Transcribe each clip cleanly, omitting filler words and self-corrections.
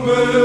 Thank you.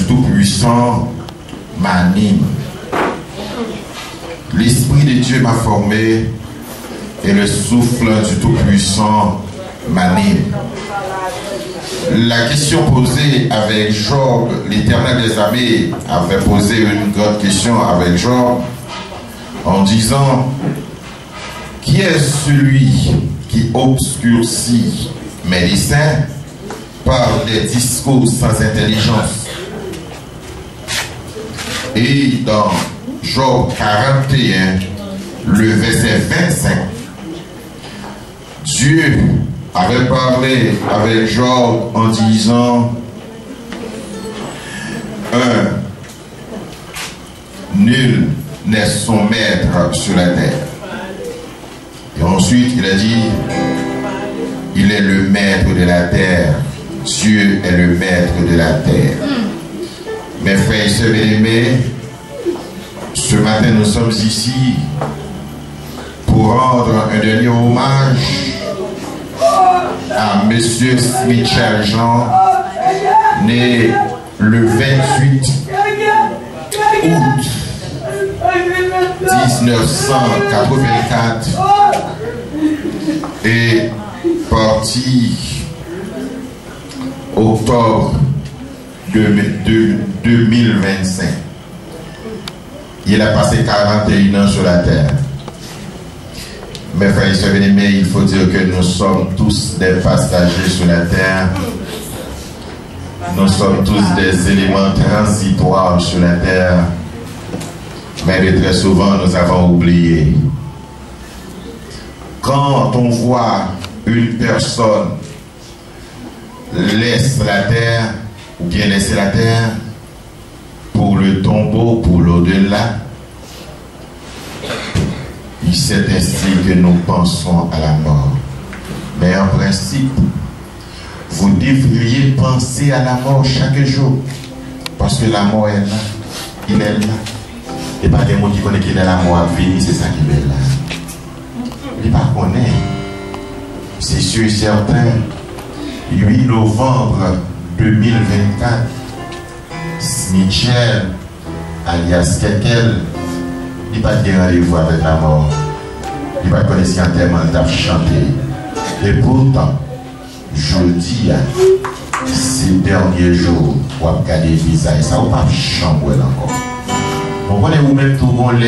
du Tout-Puissant m'anime. L'Esprit de Dieu m'a formé et le souffle du Tout-Puissant m'anime. La question posée avec Job, l'Éternel des armées avait posé une grande question avec Job en disant: qui est celui qui obscurcit mes desseins par des discours sans intelligence? Et dans Job 41, le verset 25, Dieu avait parlé avec Job en disant: nul n'est son maître sur la terre. Et ensuite il a dit: il est le maître de la terre. Dieu est le maître de la terre. Mes frères et sœurs bien-aimés, ce matin nous sommes ici pour rendre un dernier hommage à Monsieur Michel Jean, né le 28 août 1984 et parti octobre 2025. Il a passé 41 ans sur la terre. Mes frères et sœurs bien-aimés, il faut dire que nous sommes tous des passagers sur la terre. Nous sommes tous des éléments transitoires sur la terre. Mais très souvent, nous avons oublié. Quand on voit une personne laisser la terre, ou bien laisser la terre, pour le tombeau, pour l'au-delà, c'est ainsi que nous pensons à la mort. Mais en principe, vous devriez penser à la mort chaque jour. Parce que la mort est là. Il est là. Et pas des gens qui connaissent qu'il est la mort à venir, c'est ça qui est là. Il ne connaît pas. C'est sûr et certain. 8 novembre 2024, Michel, alias Kekel, il n'a pas de rendez-vous avec la mort. Il n'a pas connu si tellement t'a chanté. Et pourtant, je dis, ces derniers jours, on va regarder le visage, ça ne va pas chambouer encore. On connaît vous-même tout le monde, il y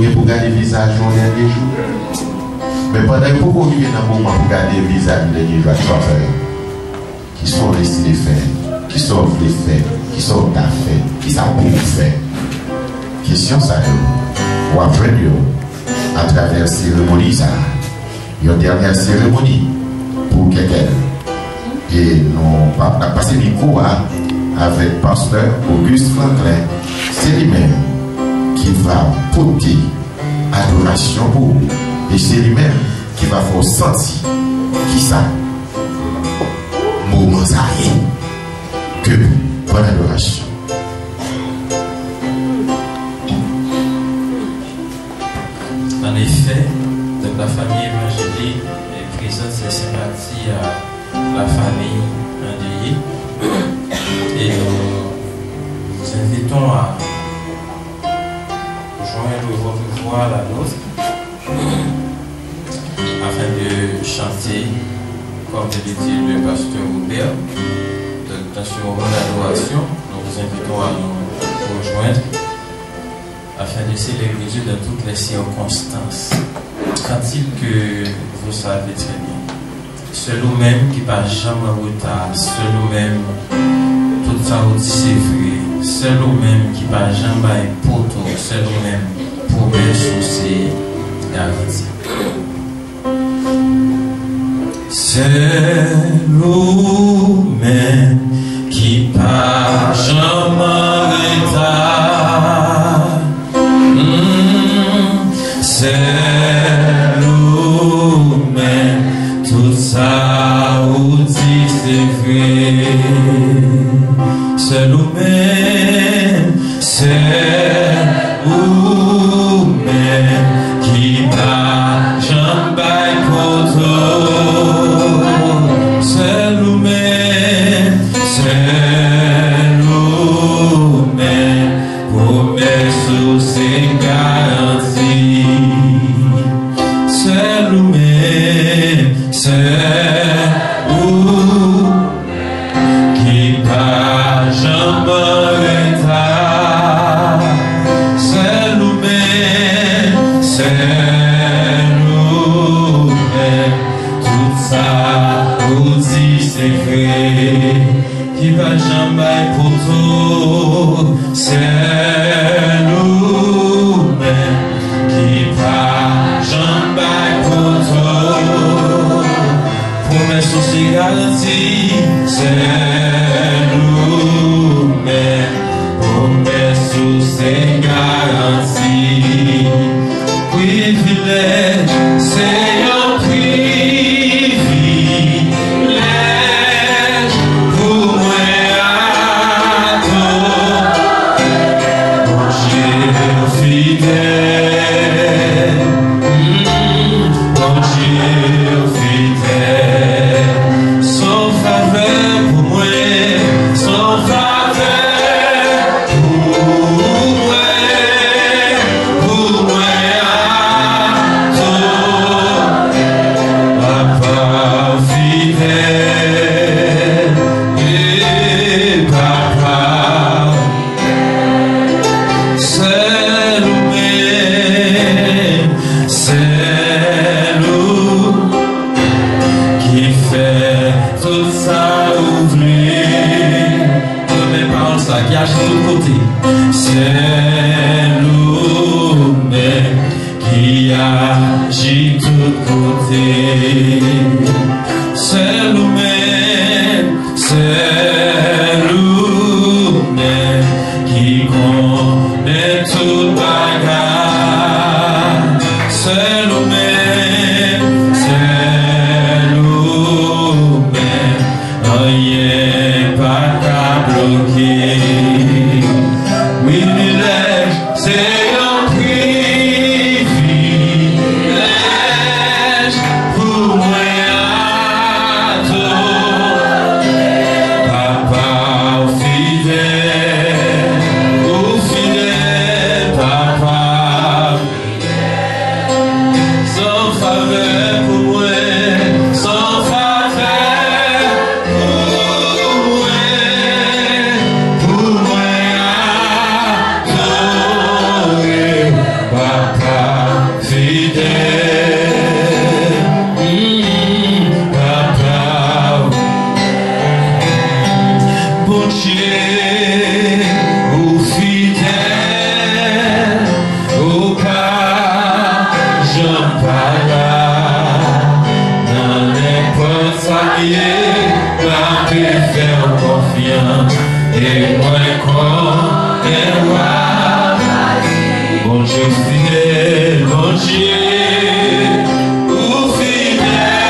a pour regarder le visage dans les derniers jours. Mais pendant que vous vivez dans le moment pour regarder le visage dans les derniers jours, qui sont restés les faits, qui sont les faits, qui sont d'affaires, qui sont pour faire. Question ça, ou après à travers la cérémonie, ça, il y a une dernière cérémonie pour quelqu'un. Et nous avons passé le micro avec le pasteur Auguste Franklin. C'est lui-même qui va porter adoration pour vous. Et c'est lui-même qui va faire sentir qui ça, moment ça que bonne adoration. En effet, donc la famille évangélique présente ses sympathies à la famille endeuillée et nous invitons à joindre votre voix à la nôtre afin de chanter, comme le dit le pasteur Robert. Dans ce moment d'adoration, nous vous invitons à nous rejoindre afin de célébrer Dieu dans toutes les circonstances. Quand-il que vous savez très bien, c'est nous-mêmes qui pas jamais en retard, c'est nous-mêmes, tout ça vous dit c'est vrai, c'est nous-mêmes qui pas jamais poto, c'est nous-mêmes pour bien soucier garanti. C'est nous-mêmes qui pas jamais en retard. C'est nous-mêmes, tout ça vous dit c'est vrai. C'est nous-mêmes, c'est nous-mêmes qui pas jamais poto. C'est nous-mêmes, c'est nous-mêmes. qui agit de tous côtés. C'est lui-même qui agit de tous côtés. C'est lui-même, c'est lui-même qui connaît tout bagarre. C'est lui-même, c'est lui-même, rien pas qu'à bloquer. Oui, c'est un privilège pour moi à toi. Papa fidèle, papa, sans faveur pour moi, sans faveur pour moi adorer, papa fidèle, papa, bon Dieu, ou fidèle, ou pas, j'en parle, dans n'importe quoi, la paix faire confiance, et moi connais moi, bon Dieu fidèle, bon Dieu, ou fidèle,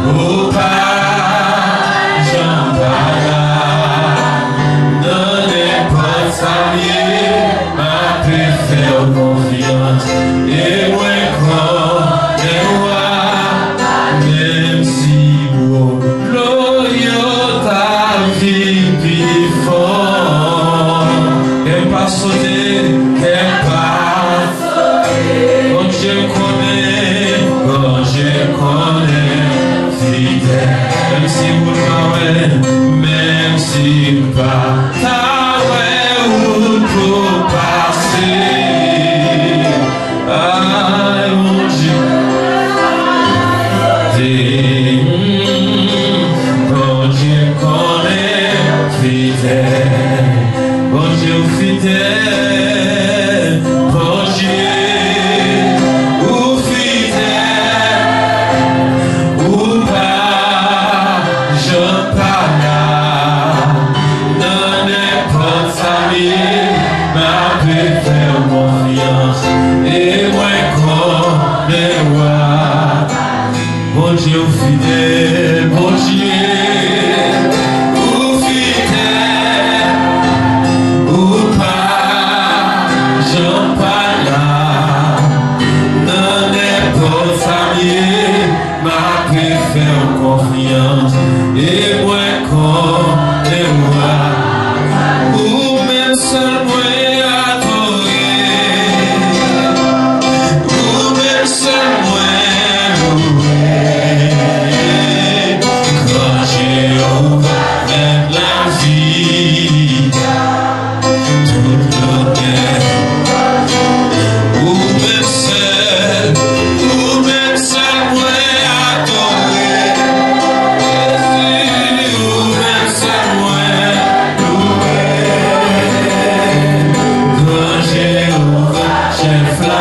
ou pas, j'en parle, dans n'importe quoi, ma paix faire confiance, et moi connais moi, même si vous l'oyo ta vie plus fort, qu'elle pas sauter, qu'elle pas quand je connais, fidèle, même si vous l'avez, même si pas, ta ouais ou pour passer, ah mon Dieu, bon Dieu connaît, fidèle, bon Dieu fidèle, bon Dieu, ou fidèle, ou pas, je parle, dans n'importe sa vie, ma paix faire confiance, et moi connais moi. Bon Dieu fidèle, bon Dieu, ou fidèle, ou pas, j'en parle, dans n'importe sa vie, ma paix faire confiance, et moi connais moi, ou même seul moi adorer, ou même seul moi louer. Quand j'ai ouvert la vie, toute l'honneur, ou même seul moi adorer, ou même seul moi louer. Quand j'ai ouvert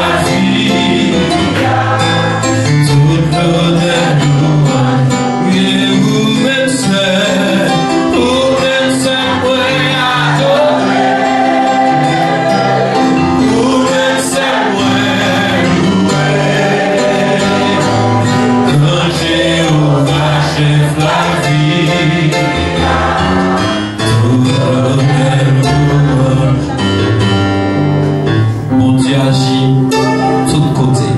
la vie, toute l'honneur, mon Dieu agit de tous côtés.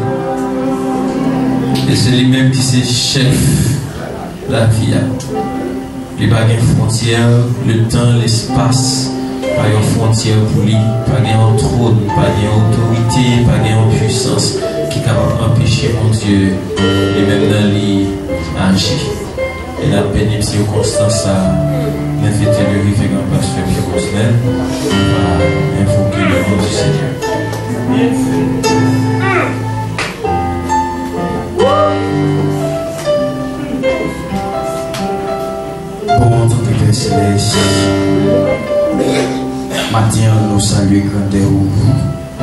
Et c'est lui-même qui c'est chef la vie. Il n'y a pas de frontière, le temps, l'espace, pas de frontière pour lui, pas de trône, pas d'autorité, pas de puissance qui est capable d'empêcher mon Dieu et même dans lui agir. Et la pénible circonstance a l'invité de vivre avec un pasteur Pierre Rosnel va invoquer le nom du Seigneur. Bon, tout est céleste. Maintenant, nous saluons grandeur,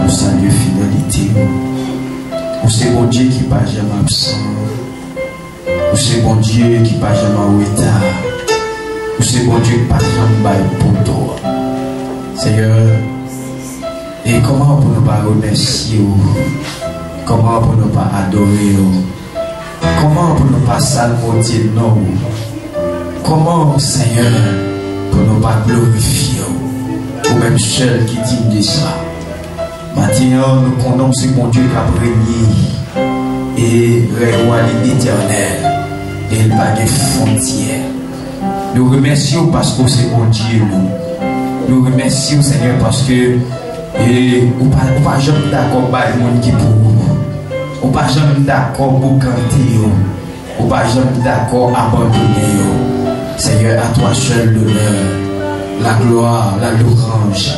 nous saluons fidélité. Nous c'est bon Dieu qui pas jamais absent. Nous c'est bon Dieu qui pas jamais en retard. Nous c'est bon Dieu qui pas jamais bail pour toi. Seigneur, et comment pour nous pas remercier, comment pour nous pas adorer, comment pour nous pas salmodier non, comment Seigneur pour nous pas glorifier, ou même seul qui dit de ça. Maintenant, nous condamnons ce bon Dieu qui a régné et roi l'éternel et il n'a pas de frontières. Nous remercions parce que c'est bon Dieu nous. Nous remercions Seigneur parce que on ne peut pas jamais d'accord avec le monde qui pour nous. On ne peut pas jamais d'accord pour canter. On ne peut pas jamais d'accord abandonner. Seigneur, à toi seul l'honneur, la gloire, la louange,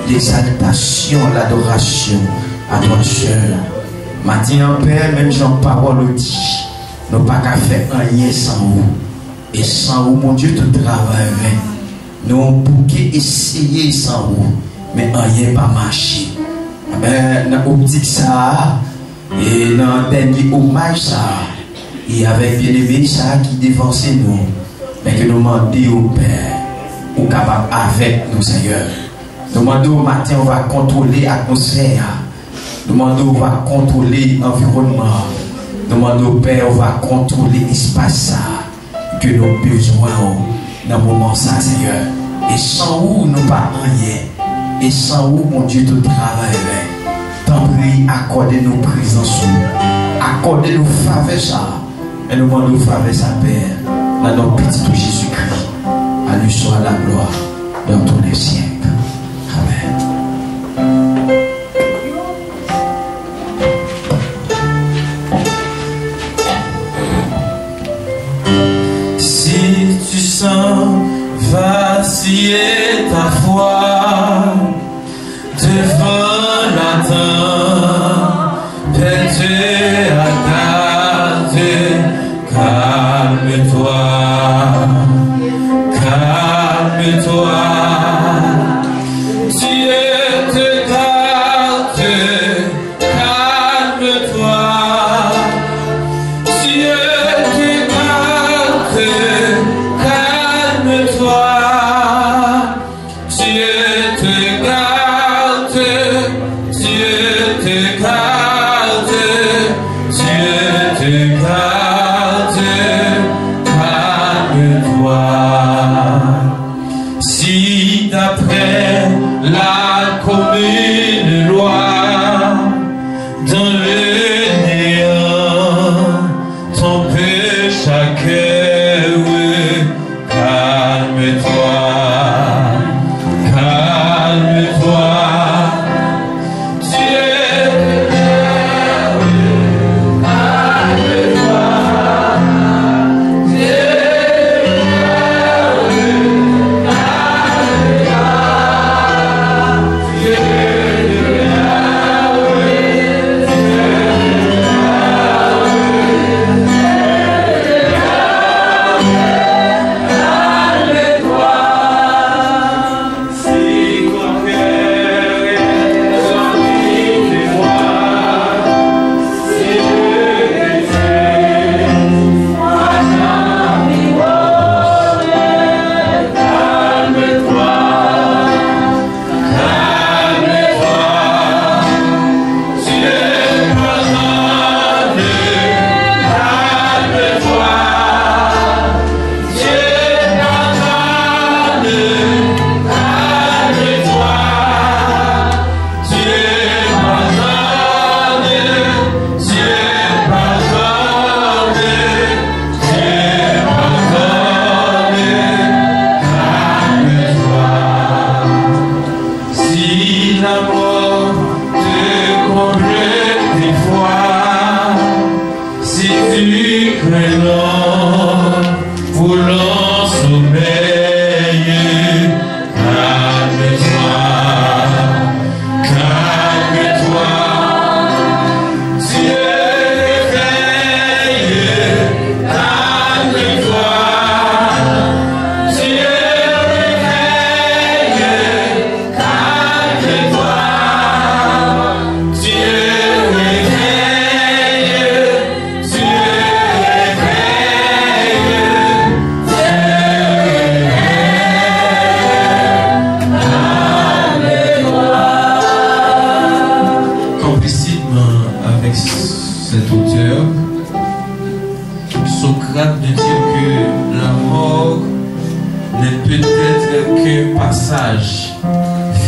l'exaltation, l'adoration, à toi seul. Maintenant, Père, même Jean Parole dit, nous n'avons pas qu'à faire rien sans vous. Et sans vous, mon Dieu, tout travail. Nous avons essayer sans vous, mais rien pas marché. Ben, dans l'optique ça, et dans le dernier hommage ça, et avec bien-aimé ça qui défonce nous, mais que nous demandons au Père, ou capable avec nous, Seigneur. Nous demandons au matin, on va contrôler l'atmosphère. Nous demandons, on va contrôler l'environnement. Nous demandons au Père, on va contrôler l'espace que nous avons besoin dans le moment ça, Seigneur. Et sans où nous pas rien. Et sans où, mon Dieu, tout travail. Tant pis, accordez-nous présence. Accordez-nous faveur ça. Et nous demandons faveur ça, Père. Dans notre petit Jésus-Christ. À lui soit la gloire dans tous les siècles. Amen. Si tu sens vaciller ta foi devant la tempête à garder, calme-toi. Calme-toi, Dieu te garde, calme-toi, Dieu te garde, calme-toi, Dieu te garde, Dieu te garde, Dieu te garde, calme-toi. Si d'après la commune loi, dans le néant, ton péché à cœur, calme-toi, calme-toi, Dieu te garde, calme-toi, Dieu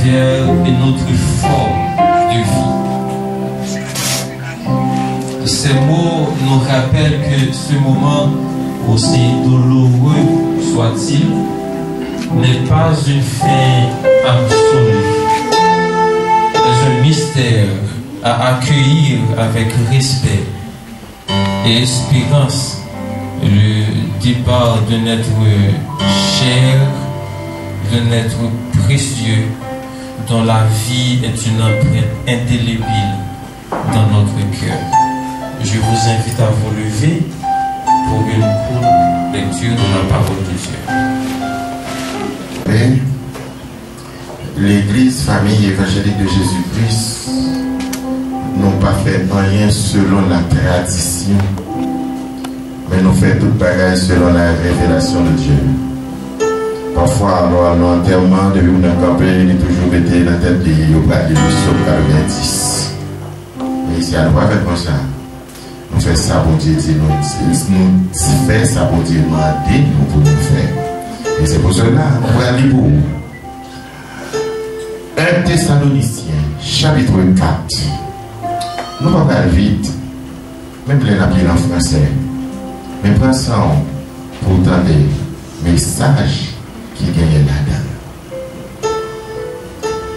vers une autre forme de vie. Ces mots nous rappellent que ce moment, aussi douloureux soit-il, n'est pas une fin absolue, mais un mystère à accueillir avec respect et espérance. Le départ d'un être cher, d'un être précieux, dont la vie est une empreinte indélébile dans notre cœur. Je vous invite à vous lever pour une courte lecture de la parole de Dieu. L'Église Famille Évangélique de Jésus-Christ n'ont pas fait rien selon la tradition, mais nous faisons tout pareil selon la révélation de Dieu. Parfois, alors, l'enterrement de l'Union il est toujours été dans la tête de Psaume 90. Mais ici, on va faire comme ça. Nous faisons ça pour Dieu, nous faisons ça pour Dieu, nous pour nous faire. Et c'est pour cela, on va lire pour 1 Thessaloniciens, chapitre 4. Nous allons aller vite, même les appeler en français. Mais pensons pour entendre des messages qui gagnent là-dedans.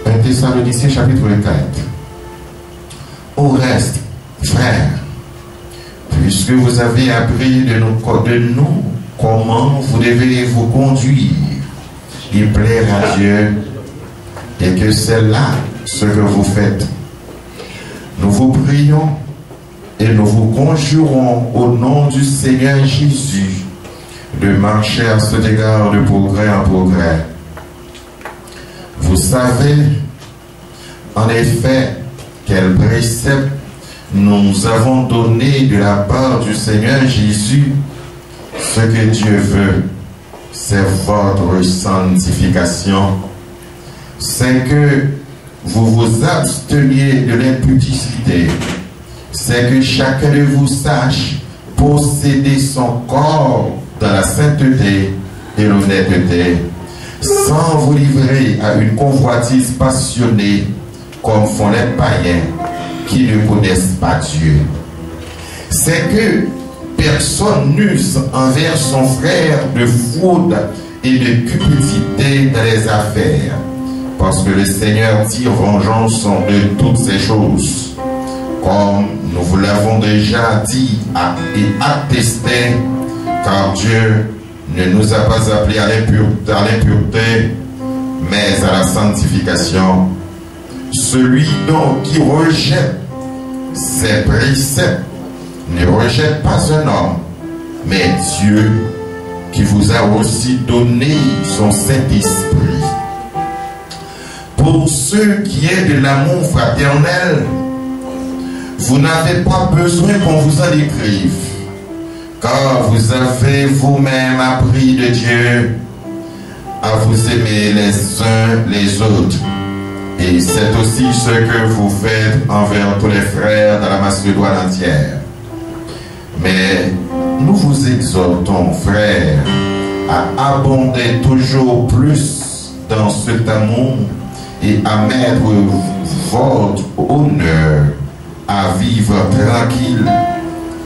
1 Thessaloniciens chapitre 4. Au reste, frères, puisque vous avez appris de nous comment vous devez vous conduire et plaire à Dieu, et que c'est là ce que vous faites, nous vous prions et nous vous conjurons au nom du Seigneur Jésus de marcher à cet égard de progrès en progrès. Vous savez en effet quel précepte nous avons donné de la part du Seigneur Jésus. Ce que Dieu veut, c'est votre sanctification. C'est que vous vous absteniez de l'impudicité. C'est que chacun de vous sache posséder son corps dans la sainteté et l'honnêteté, sans vous livrer à une convoitise passionnée comme font les païens qui ne connaissent pas Dieu. C'est que personne n'use envers son frère de fraude et de cupidité dans les affaires, parce que le Seigneur tire vengeance de toutes ces choses. Comme nous vous l'avons déjà dit et attesté, car Dieu ne nous a pas appelés à l'impureté, mais à la sanctification. Celui donc qui rejette ses préceptes ne rejette pas un homme, mais Dieu qui vous a aussi donné son Saint-Esprit. Pour ce qui est de l'amour fraternel, vous n'avez pas besoin qu'on vous en écrive, car vous avez vous-même appris de Dieu à vous aimer les uns les autres. Et c'est aussi ce que vous faites envers tous les frères de la Macédoine entière. Mais nous vous exhortons, frères, à abonder toujours plus dans cet amour et à mettre votre honneur à vivre tranquille,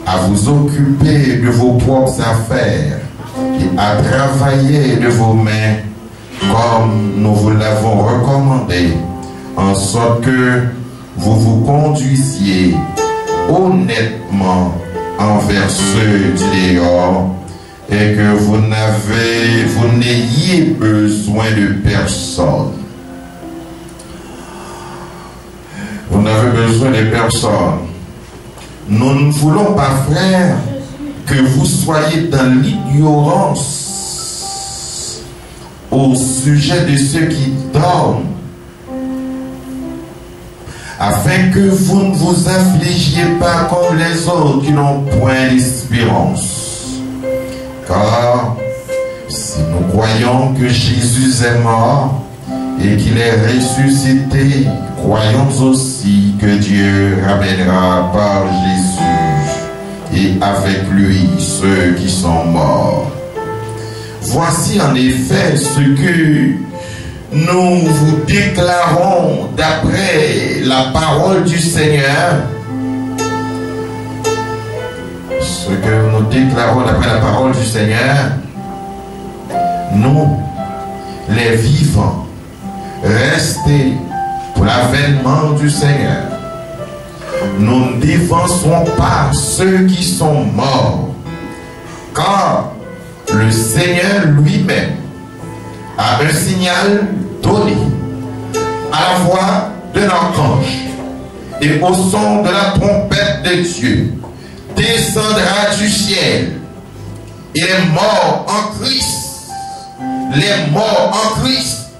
à vous occuper de vos propres affaires et à travailler de vos mains comme nous vous l'avons recommandé, en sorte que vous vous conduisiez honnêtement envers ceux du dehors et que vous n'ayez besoin de personne. Vous n'avez besoin de personne. Nous ne voulons pas, frères, que vous soyez dans l'ignorance au sujet de ceux qui dorment, afin que vous ne vous affligiez pas comme les autres qui n'ont point d'espérance. Car si nous croyons que Jésus est mort et qu'il est ressuscité, croyons aussi que Dieu ramènera par Jésus et avec lui ceux qui sont morts. Voici en effet ce que nous vous déclarons d'après la parole du Seigneur, ce que nous déclarons d'après la parole du Seigneur, nous, les vivants, restés pour l'avènement du Seigneur, nous ne dévancerons pas ceux qui sont morts, car le Seigneur lui-même a un signal donné à la voix d'un archange et au son de la trompette de Dieu descendra du ciel, et les morts en Christ, les morts en Christ,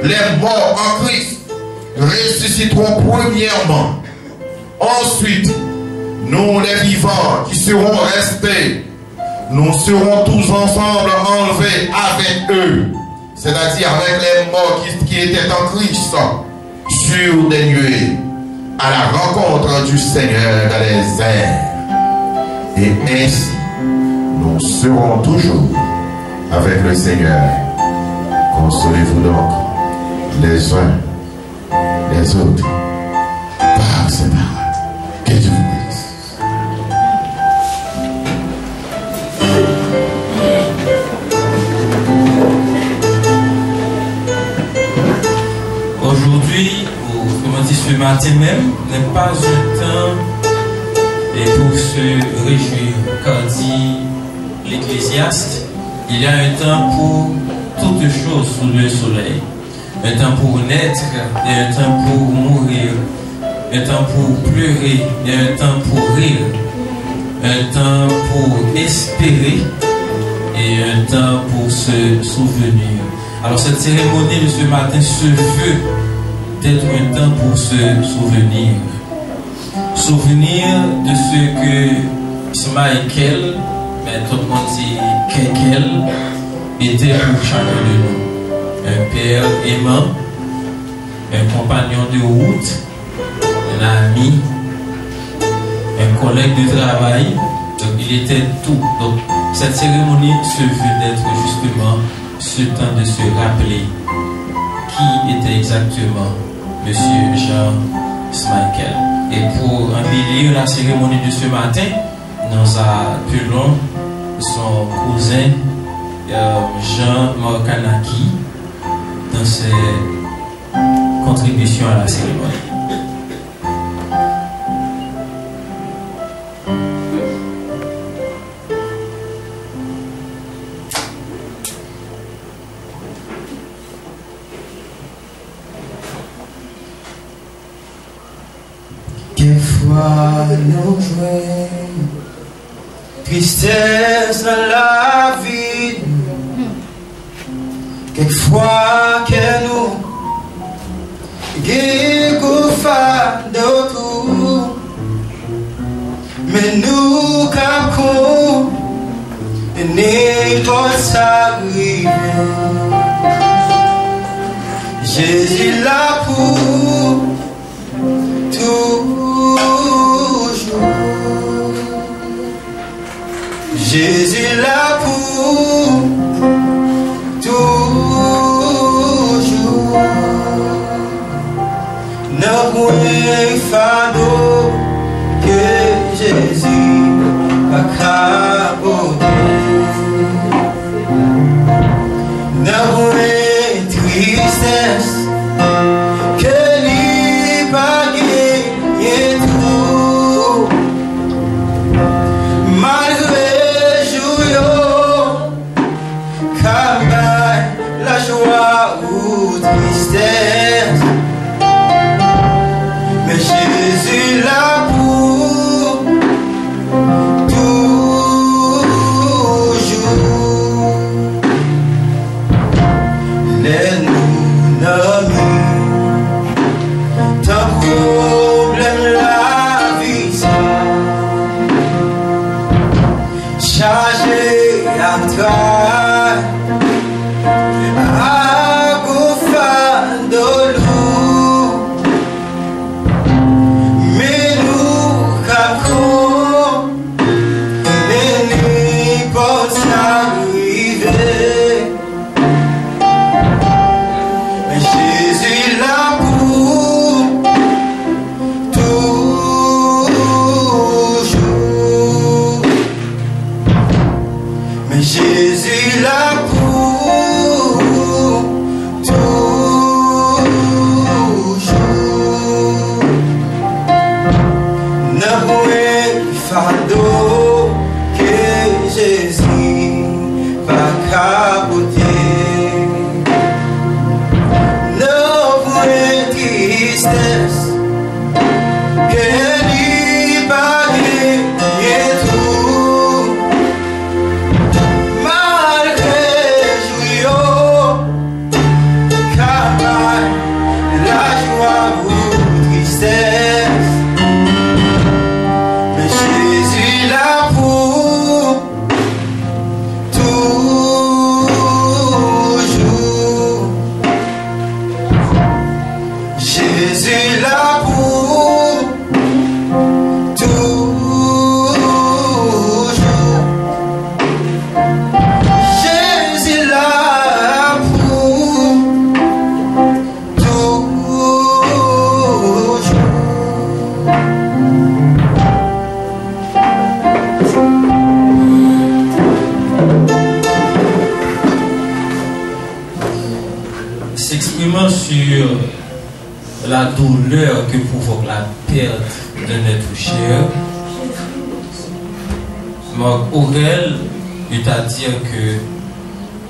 les morts en Christ ressusciteront premièrement. Ensuite, nous les vivants qui serons restés, nous serons tous ensemble enlevés avec eux, c'est-à-dire avec les morts qui étaient en Christ, sur des nuées, à la rencontre du Seigneur dans les airs. Et ainsi, nous serons toujours avec le Seigneur. Consolez-vous donc les uns les autres par ces paroles. Que Dieu vous bénisse. Aujourd'hui, comment dire, ce matin même, n'est pas un temps pour se réjouir. Quand dit l'Ecclésiaste, il y a un temps pour toutes choses sous le soleil. Un temps pour naître et un temps pour mourir. Un temps pour pleurer et un temps pour rire. Un temps pour espérer et un temps pour se souvenir. Alors cette cérémonie de ce matin se veut d'être un temps pour se souvenir. Souvenir de ce que Michael, mais tout le monde dit Kekel, était pour chacun de nous. Un père aimant, un compagnon de route, un ami, un collègue de travail. Donc il était tout. Donc cette cérémonie se veut d'être justement ce temps de se rappeler qui était exactement Monsieur Jean Michael. Et pour embellir la cérémonie de ce matin, nous appelons son cousin Jean Morkanaki dans ses contributions à la cérémonie. Quelquefois nos joies, tristesse dans la vie, quelquefois que nous quelquefois d'autres, mais nous capons n'importe ça arrive. Jésus là pour toujours. Jésus là pour toujours. Non moins fardeau que Jésus a capoté. Non moins tristesse que lui pas gagné tout. Malgré jour, campagne, la joie ou tristesse, mais Jésus là pour toujours. Let nous know. Jésus là pour toujours. Jésus là pour toujours. S'exprimant sur la douleur que provoque la perte d'un être cher, Marc Aurèle eut à dire que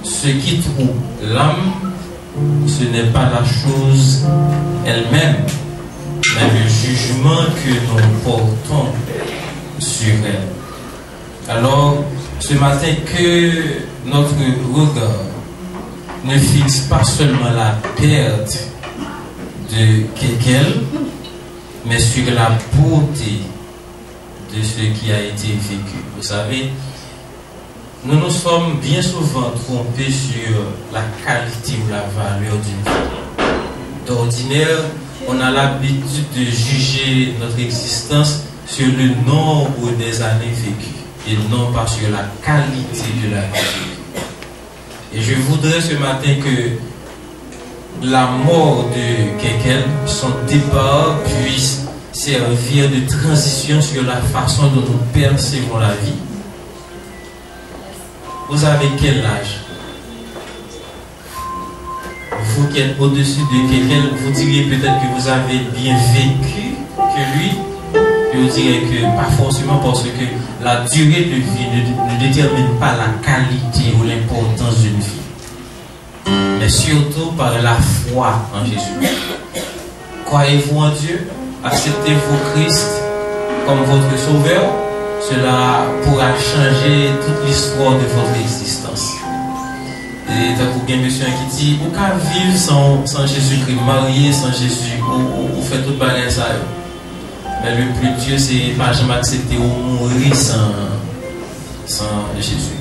ce qui trouble l'âme, ce n'est pas la chose elle-même, mais le jugement que nous portons sur elle. Alors, ce matin, que notre regard ne fixe pas seulement la perte de quelqu'un, mais sur la beauté de ce qui a été vécu. Vous savez, nous nous sommes bien souvent trompés sur la qualité ou la valeur d'une vie. D'ordinaire, on a l'habitude de juger notre existence sur le nombre des années vécues et non pas sur la qualité de la vie. Et je voudrais ce matin que la mort de quelqu'un, son départ, puisse servir de transition sur la façon dont nous percevons la vie. Vous avez quel âge? Vous qui êtes au-dessus de quelqu'un, vous diriez peut-être que vous avez bien vécu que lui. Je vous dirais que pas forcément, parce que la durée de vie ne détermine pas la qualité ou l'importance d'une vie, mais surtout par la foi en Jésus. Croyez-vous en Dieu? Acceptez-vous Christ comme votre sauveur? Cela pourra changer toute l'histoire de votre existence. Et tant que bien monsieur qui dit, vous pouvez vivre sans Jésus-Christ, marié sans Jésus, ou fait toute bagarre ça. Mais le plus dur, c'est pas jamais accepter ou mourir sans Jésus-Christ.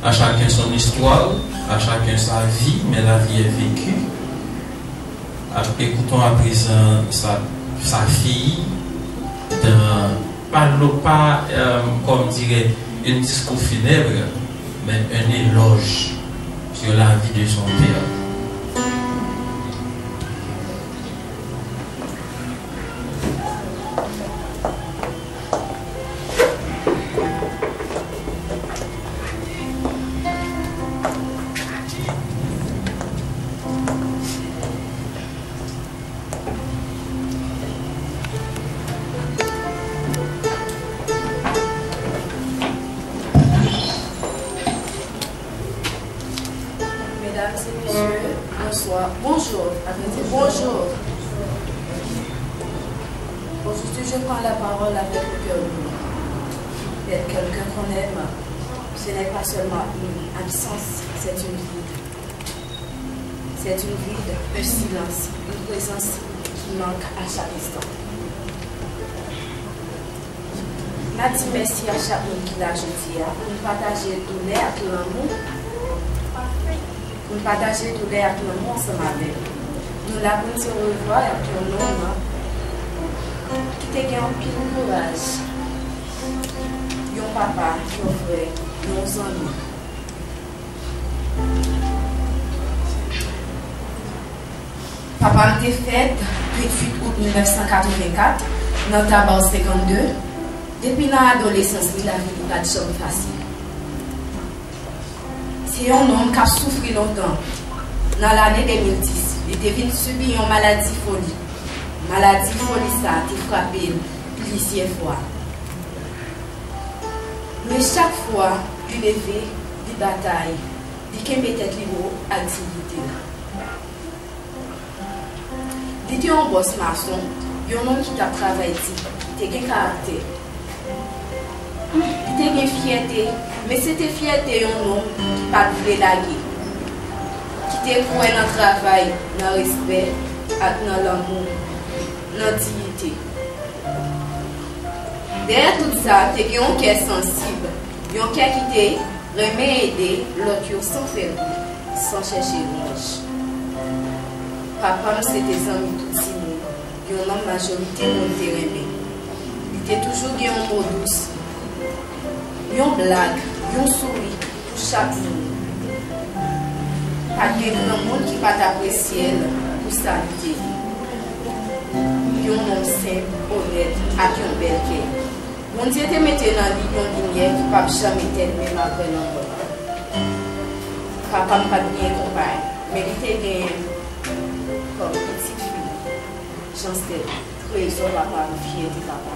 À chacun son histoire, à chacun sa vie, mais la vie est vécue. Écoutons à présent sa fille dans, pas comme dirait un discours funèbre, mais un éloge sur la vie de son père. Bonjour. Bonjour. Aujourd'hui, je prends la parole avec le cœur lourd. D'être quelqu'un qu'on aime, ce n'est pas seulement une absence, c'est une vide. C'est une vide, un silence, une présence qui manque à chaque instant. Je dis merci à chaque monde qui l'a jeté pour nous partager douleur avec l'amour. Pour nous partager douleur avec l'amour ensemble avec nous. Nous l'avons dit au revoir avec un homme qui te gagne un pile de courage. Yon papa, yon frère, yon amis. Papa m'a fait 28 août 1984 dans Tabar 52. Depuis l'adolescence, la vie n'a pas de chose facile. C'est un homme qui a souffert longtemps. Dans l'année 2010, il devait subir une maladie folie. Maladie folie, ça a frappé plusieurs fois. Mais chaque fois, il levait des batailles, il mettait libre activité. Il était un boss maçon, un homme qui a travaillé, il était un caractère. Il était une fierté, mais c'était fierté d'un homme qui ne voulait pas laguer. Qui était pour un travail, dans le respect, dans l'amour, dans la dignité. Derrière tout ça, il y a un cœur sensible, un cœur qui te remet aider l'autre sans faire sans chercher revanche. Papa, c'était des amis tout si nous. Il y a une majorité de terrain. Il était toujours un mot douce. Une blague, un sourire pour chaque jour. Pas de grand monde qui va t'apprécier pour sa vie. Un homme simple, honnête, avec un bel cœur. Mon Dieu te mettait dans une lumière qui ne va jamais être même après l'envoi. Papa n'a pas bien compris, mais il était bien comme petite fille. J'en sais, trésor papa, fier de papa.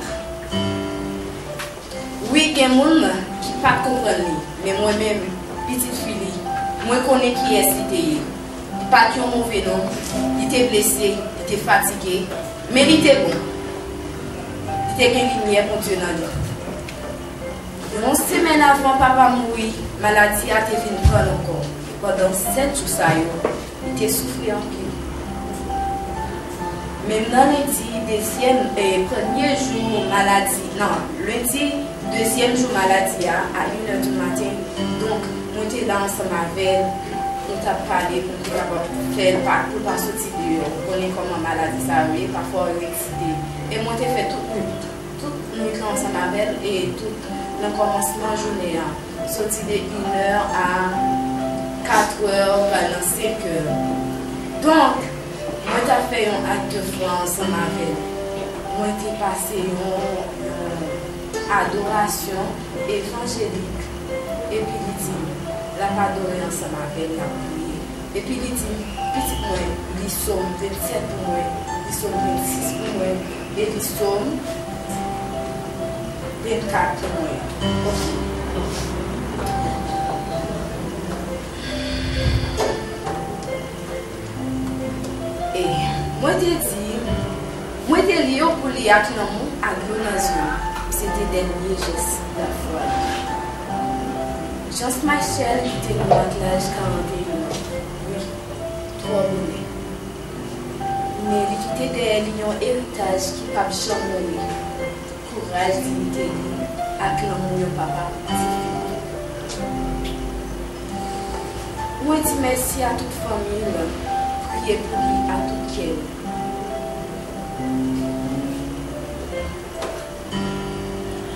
Oui, il y a des gens qui ne comprennent pas, mais moi-même, petite fille, moi je connais qui est ce qu'il est. Il pas un mauvais nom, il était blessé, il était fatigué, mais il était bon. Il était une lumière pour Dieu dans lui. Une semaine avant papa mourir, maladie a été venue prendre encore. Pendant 7 jours, il était souffrant en pile. Même dans lundi, premier jour maladie, non, lundi, deuxième jour maladie à 1h du matin. Donc, nous étions là ensemble avec elle, on t'a parlé, on t'a fait le parcours pour pas sortir dehors. On connaît comment maladie ça arrive, parfois on est excité. Et moi, j'ai fait toute nuit ensemble avec elle et tout le commencement de la journée. Sorti de 1h à 4h, pendant 5h. Donc, moi, j'ai fait un acte de foi ensemble avec elle. Moi, j'ai passé une adoration évangélique. Et puis, il dit, la pas adoré ensemble avec elle, la prière. Et puis, il dit, petit moi, il somme 27 pour moi, il somme 26 pour moi, et il somme 24 pour moi. Et moi, je dis, moi, je dis, pour les actes à l'onation, c'était des liés gestes de la foi. Just Michel qui était dans l'âge 41. Oui, 3 années. Mais il était des lions héritage qui ne peuvent jamais mourir. Courage, dignité, acclamons papa. Moi, je dis merci à toute famille, priez pour lui à tout cœur.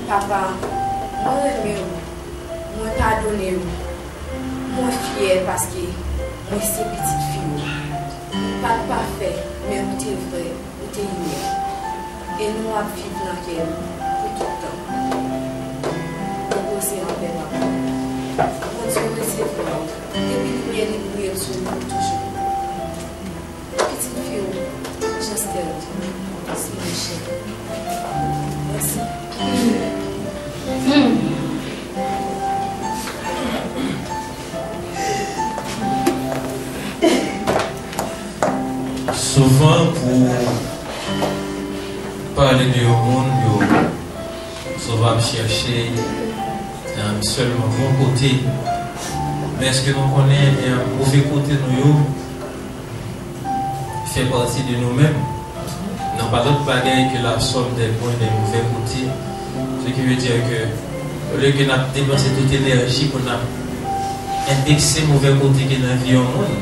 Papa, moi, j'aime. Moi, pardonnez, moi, fier parce que moi, c'est petite fille. Pas parfait, mais vous êtes vrai, vous êtes unique. Et nous, on vivre dans elle pour tout le temps. Donc, c'est en paix, papa. Mon Dieu, c'est vrai. Depuis que nous brûlons sur nous toujours. Petite fille, just tell it. C'est Michel. Merci. Souvent, pour parler de monde, souvent chercher seulement bon côté. Mais est-ce que nous connaissons un mauvais côté de nous fait partie de nous-mêmes? Non, pas d'autre bagaille que la somme des bons et des mauvais côtés. Ce qui veut dire que au lieu que nous avons dépensé toute l'énergie pour indexer le mauvais côté qui est dans la vie au monde,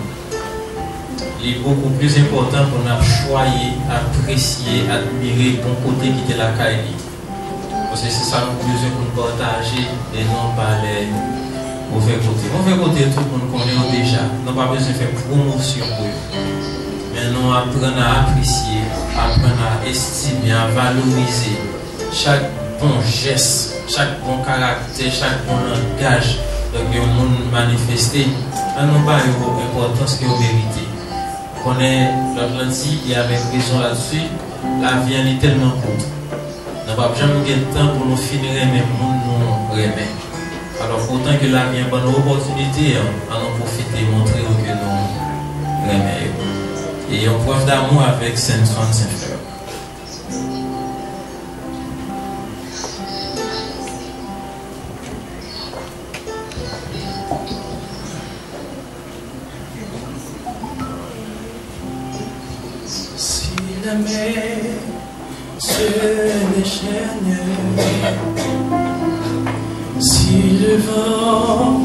il est beaucoup plus important pour nous choisir, apprécier, admirer le bon côté qui est la caille. Parce que c'est ça nous besoin pour nous partager et non pas les mauvais côtés. Mauvais côté, tout le monde connaît déjà. Nous n'avons pas besoin de faire promotion pour eux. Mais nous apprenons à apprécier, apprendre à estimer, à valoriser chaque bon geste, chaque bon caractère, chaque bon langage que le monde manifesté. Nous n'avons pas l'importance que vous méritez. On est l'Atlantique et avec raison là-dessus, la vie est tellement courte. Nous n'avons pas jamais de temps pour nous finir même nous remettre. Alors autant que la vie est une bonne opportunité, à nous profiter et montrer que nous remettons. Et on preuve d'amour avec Saint-Antoine Saint-Fleur. La mer se déchaîne, si le vent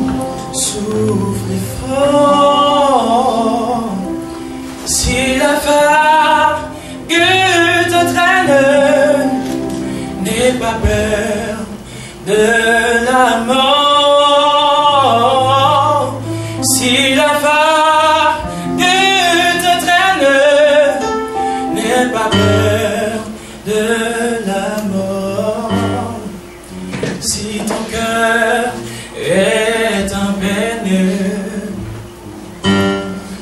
souffle fort, si la vague te traîne, n'aie pas peur de la mort. Si la vague te traîne, n'aie pas peur de la mort. Si ton cœur est en peine,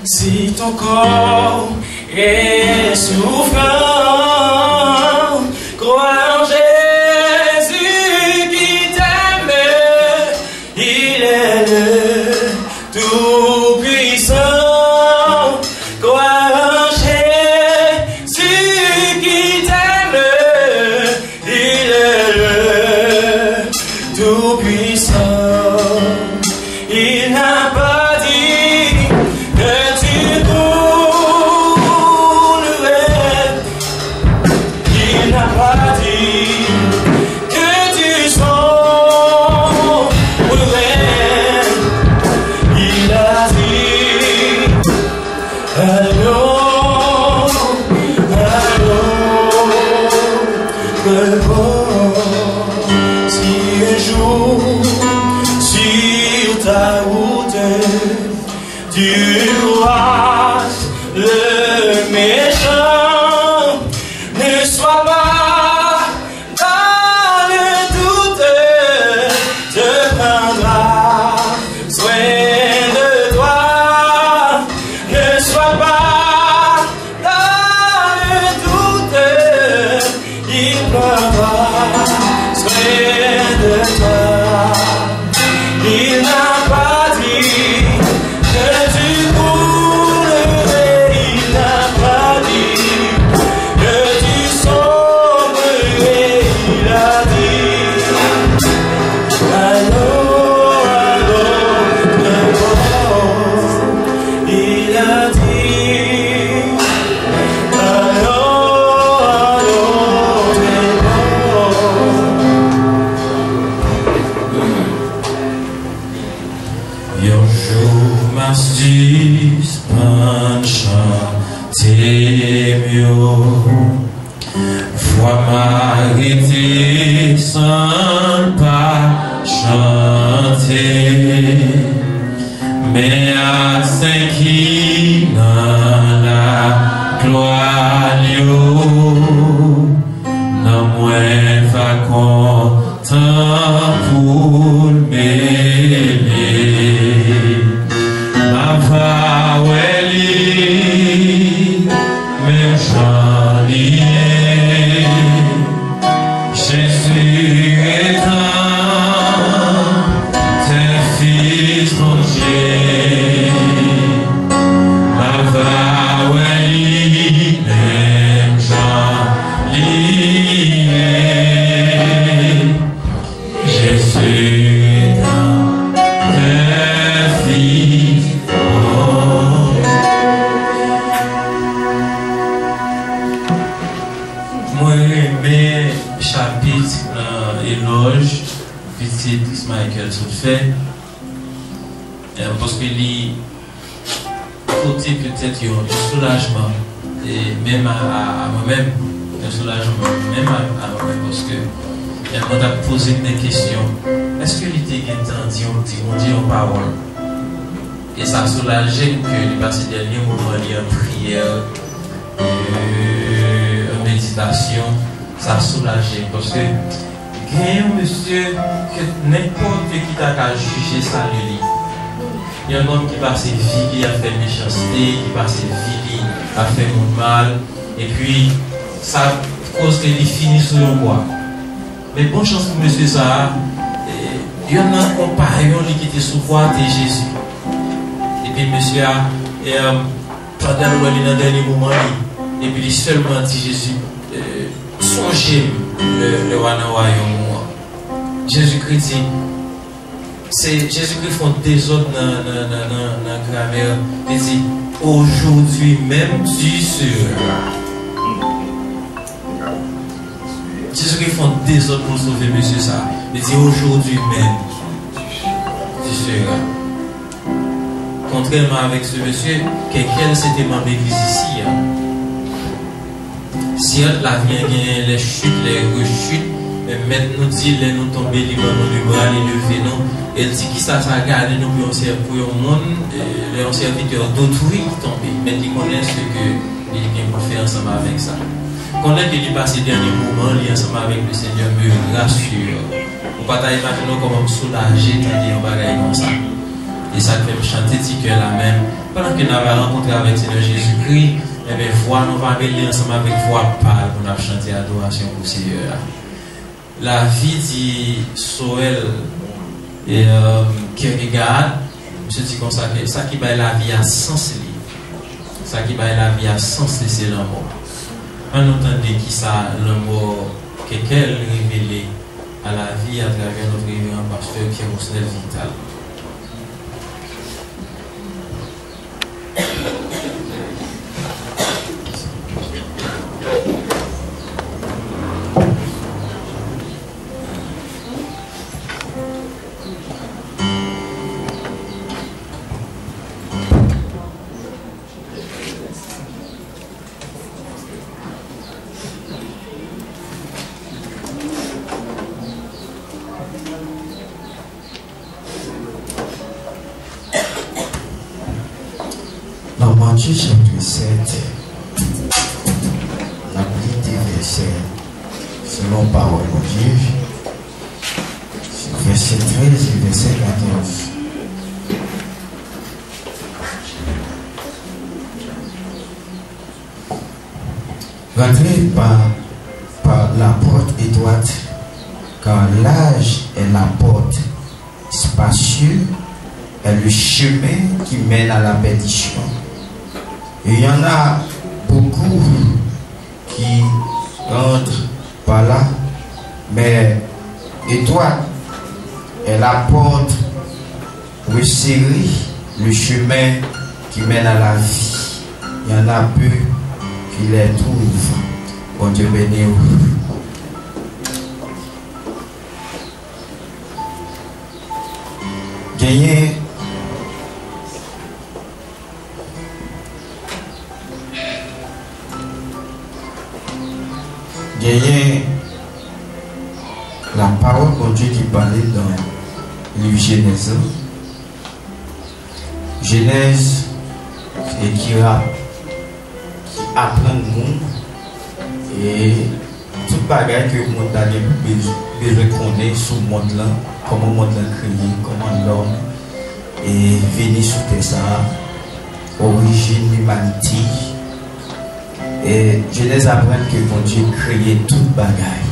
si ton corps est souffrant, crois en Jésus qui t'aime, il est le Tout-Puissant. Crois en Jésus qui t'aime, il est le Tout-Puissant. Il n'a pas dit que tu mourrais. Il n'a pas dit que tu sombrerais. Il a dit allons, allons, repose. Si un jour sur ta route tu croises le méchant, ne sois pas dans le doute, te prendra soin de toi. Ne sois pas dans le doute, il prendra soin de toi. Il n'a pas dit que tu mourrais, il n'a pas dit que tu sombrerais, il a dit allons, allons, repose. Il a dit allons, allons, repose. Yo jour m'astuce pan chanter mieux, vois m'arrêter sans pas chanter, mais à cinq qui dans la gloire yo, non moins va content pour mêler. Ma vaweli, même j'en lié, Jésus est un, tes fils mon Dieu. Ma vaweli, même j'en lié, Jésus est un, tes fils. Moi, mes chapitres éloge, petit Michael tout fait, parce que les côté peut-être un soulagement, et même à moi-même, un soulagement, même à moi-même, parce que on a posé des questions. Est-ce que l'idée est dit en parole? Et ça a soulagé que les passé dernier moment en prière, en méditation, ça a soulagé parce que il y a un monsieur que n'importe qui t'a jugé ça lui. Il y a un homme qui passe vie, qui a fait méchanceté, qui passe vie, qui a fait mon mal, et puis ça cause qu'il finit sur le bois. Mais bonne chance pour monsieur ça, il y a un compagnon qui était sous voie de Jésus. Et puis monsieur a pendant le dernier moment, et puis il seulement dit Jésus, songez le royaume. Jésus-Christ dit, c'est Jésus-Christ font des autres dans la grammaire. Il dit, aujourd'hui même tu seras. Jésus-Christ font des autres pour sauver monsieur ça. Il dit, aujourd'hui même tu seras. Contrairement avec ce monsieur, quelqu'un s'était membre d'église ici. certes, la vie a les chutes, les rechutes, mais maintenant nous dit, les nous tomber, les bras, les lever, nous. Elle dit qui ça garde nous pour un monde, les serviteurs d'autrui qui tombent, mais ils connaissent ce que ils viennent faire ensemble avec ça. Connaître qu'il passe ces derniers moments, il ensemble avec le Seigneur me rassure. On ne peut pas imaginer comment me soulager quand il y a un bagage comme ça. Et ça fait me chanter petit cœur là même. Pendant que nous avons rencontré avec le Seigneur Jésus-Christ, et bien voix, nous allons mêler ensemble avec voix pâle pour nous chanter adoration pour le Seigneur. La vie dit Soel et Kierkegaard, je dis comme ça, que ça qui va la vie à sens, ça qui va la vie à sens, c'est l'amour. On entend qui ça, l'amour, qu'elle révélé à la vie à travers notre révérend pasteur Pierre Vital. Matthieu chapitre 7, la lit des versets selon parole de Dieu, verset 13 et verset 14. Rentrez par la porte étroite, car l'âge est la porte, spacieux est le chemin qui mène à la perdition. Et il y en a beaucoup qui entrent par là, mais étroite est la porte resserrée, le chemin qui mène à la vie. Il y en a peu qui les trouvent. Bon Dieu béni. Gagner la parole de Dieu qui parlait dans le Genèse. Genèse et qui apprend le monde et tout bagage que le monde a besoin de connaître sur le monde là, comment le monde a créé, comment l'homme est venu sur terre ça, origine de l'humanité. Et Genèse apprend que mon Dieu créé toute bagaille.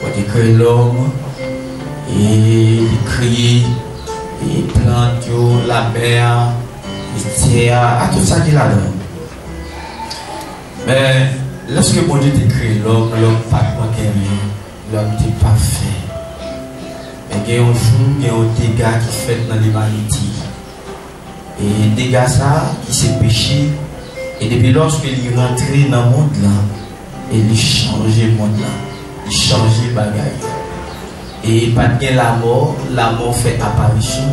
Mon Dieu crée l'homme et il crée les plantes, la mer, les terres, à tout ça qu'il a là. Mais lorsque mon Dieu a créé l'homme, l'homme pas manqué rien, l'homme était parfait. Mais il y a un jour, il y a un dégât qui fait dans l'humanité. Et dégât ça, qui s'est péché. Et depuis lorsque il est rentré dans le monde là, il a changé le monde là, il a changé le bagage. Et pas de la mort fait apparition.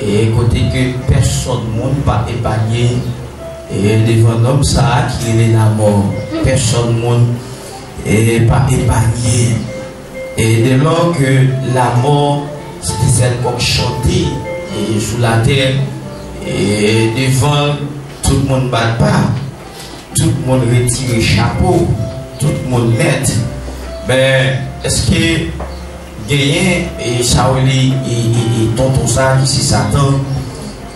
Et côté que personne ne monde pas épargné, et devant l'homme ça qui est la mort, personne ne monde n'est pas épargné. Et dès lors que la mort, c'était celle qu'on chantait et sous la terre, et devant tout le monde ne bat pas, tout le monde retire le chapeau, tout le monde net. Mais est-ce que Gayen et Saouli et tonton ça qui c'est Satan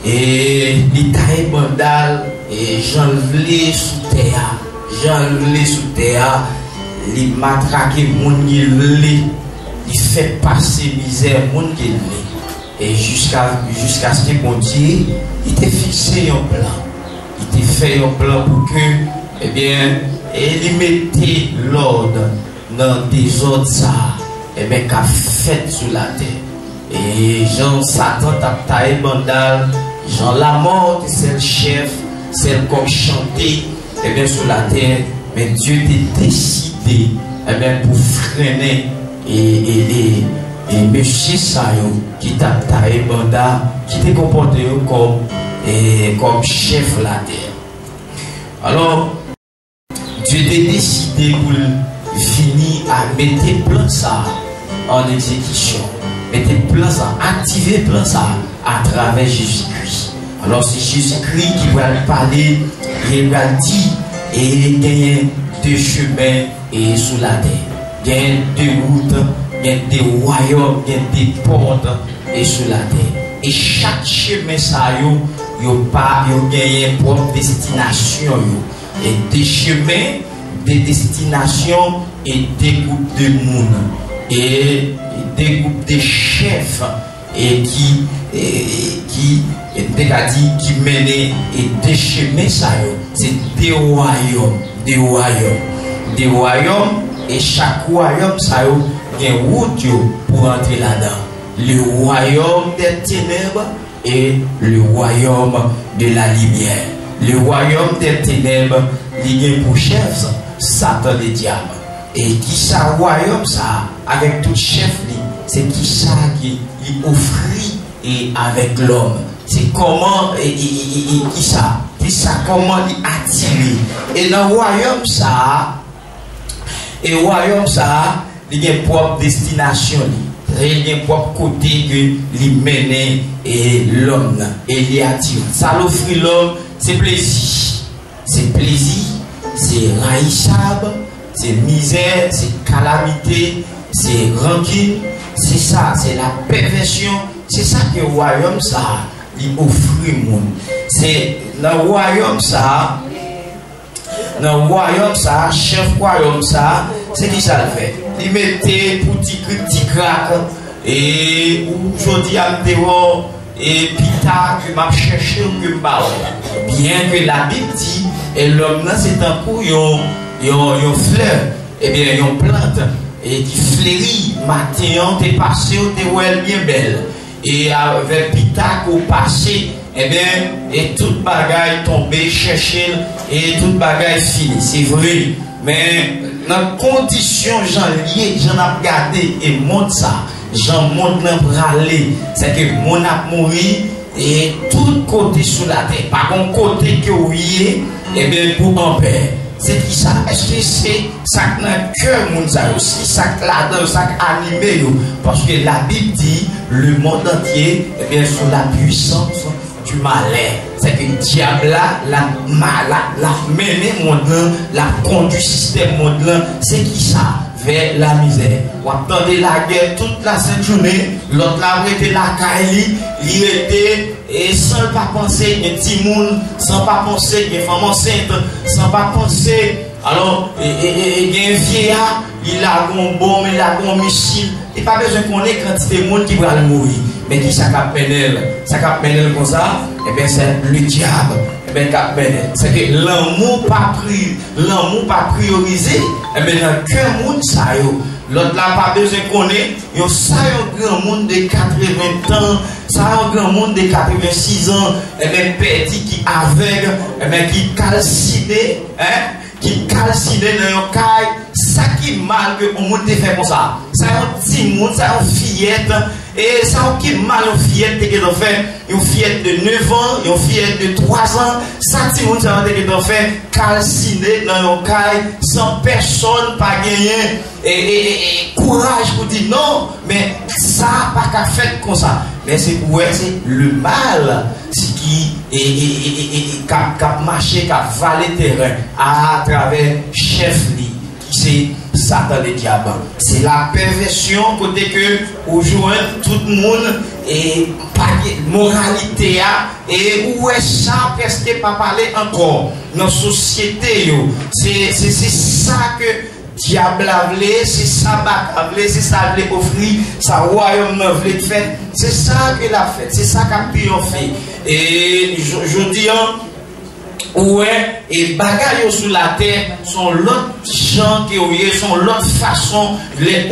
et l'Italie bandal et j'enlevais sous terre, les matraquer mon il fait passer misère mon et jusqu'à ce que mon Dieu il t'a fixé un plan. Il t'a fait un plan pour que, eh bien, il mettait l'ordre dans des ordres ça, eh bien, qu'a fait sur la terre. Et Jean Satan t'a taillé bandal, Jean la mort, c'est le chef, c'est le comme chanté, eh bien, sur la terre. Mais Dieu t'a décidé, eh bien, pour freiner et monsieur Sayo qui t'a taillé bandal, qui t'a comporté comme chef la terre. Alors, Dieu a décidé pour finir à mettre plan ça en exécution. Mettez plan ça, activez plan ça à travers Jésus-Christ. Alors c'est Jésus-Christ qui va parler, il va dire, et il y a deux chemins et sous la terre. Il y a deux routes, il y a des royaumes, il y a des portes et sous la terre. Et chaque chemin ça yo pas yo gagne propre destination yo. Et des chemins, des destinations et des groupes de monde et des groupes de chefs et qui menaient et des chemins ça yo. C'est des royaumes et chaque royaume ça yo gagne route pour entrer là-dedans. Le royaume des ténèbres et le royaume de la lumière. Le royaume des ténèbres, il y a pour chef Satan le diable. Et qui ça royaume ça, avec tout chef, c'est qui ça qui offrit et avec l'homme. C'est comment qui ça comment il attire. Et dans le royaume ça, il y a une propre destination. Il y a un propre côté que lui mène et l'homme et lui attire. Ça l'offre l'homme, c'est plaisir. C'est plaisir, c'est raïssable, c'est misère, c'est calamité, c'est rancune. C'est ça, c'est la perversion. C'est ça que le royaume ça, il offre le monde. C'est dans le royaume ça. Dans le royaume ça, chef royaume ça, c'est qui ça le fait? Il mettait pour petit crack et aujourd'hui à dehors et pita que m'a cherché ou que m'a bien que la Bible dit et l'homme là c'est un coup yon fleur et bien yon plante et qui fleurit matin t'es passé ou t'es ouais bien belle et avec pita qu'on passé et bien et toute bagaille tombée chercher et toute bagaille finie c'est vrai mais dans condition j'en lié j'en ai regardé et montre ça j'en montre râler c'est que mon a mouru et tout côté sous la terre par contre côté que oui et bien pour en paix c'est qui ça est-ce que c'est ça que dans le cœur mon ça aussi ça là-dedans ça animé parce que la Bible dit le monde entier et bien sous la puissance du malheur. C'est que le diable la mené monde la conduit système monde c'est qui ça vers la misère. On attendait la guerre toute la sainte journée, l'autre là était la caille, il était et sans pas penser un petit monde, sans pas penser une femme enceinte, sans pas penser alors il y a un vieillard, il a un bombe, il a un missile, il pas besoin qu'on ait quantité de monde qui va mourir. Mais qui ça cap pénèle comme ça, et bien c'est le diable, et bien cap pénèle. C'est que l'amour pas priorisé, et bien dans le cœur monde ça yo. L'autre là pas besoin qu'on ait, yo ça un grand monde de 80 ans, ça un grand monde de 86 ans, et bien petit qui aveugle, et bien qui calciné, hein? Qui calcine dans un caille, ça qui mal que on monde fait comme ça. Ça un petit monde, ça une fillette et ça qui mal une fillette qui doit faire une fillette de 9 ans, une fillette de 3 ans, ça petit monde ça qui doit faire calciner dans un caille sans personne pas gagner et courage pour dire non, mais ça pas qu'à faire comme ça. Mais c'est pour c'est le mal qui cap marché cap valer terrain à travers chef li qui c'est Satan le diable. C'est la perversion côté que aujourd'hui tout le monde et pas moralité et où est ça presque pas parler encore dans société yo. C'est ça que diable a voulu, c'est ça a voulu, c'est ça a voulu offrir, ça royaume a voulu faire, c'est ça que l'a fait, c'est ça qu'a triomphé. Et je dis, ouais, et bagaille sur la terre sont l'autre gens qui ont sont l'autre façon,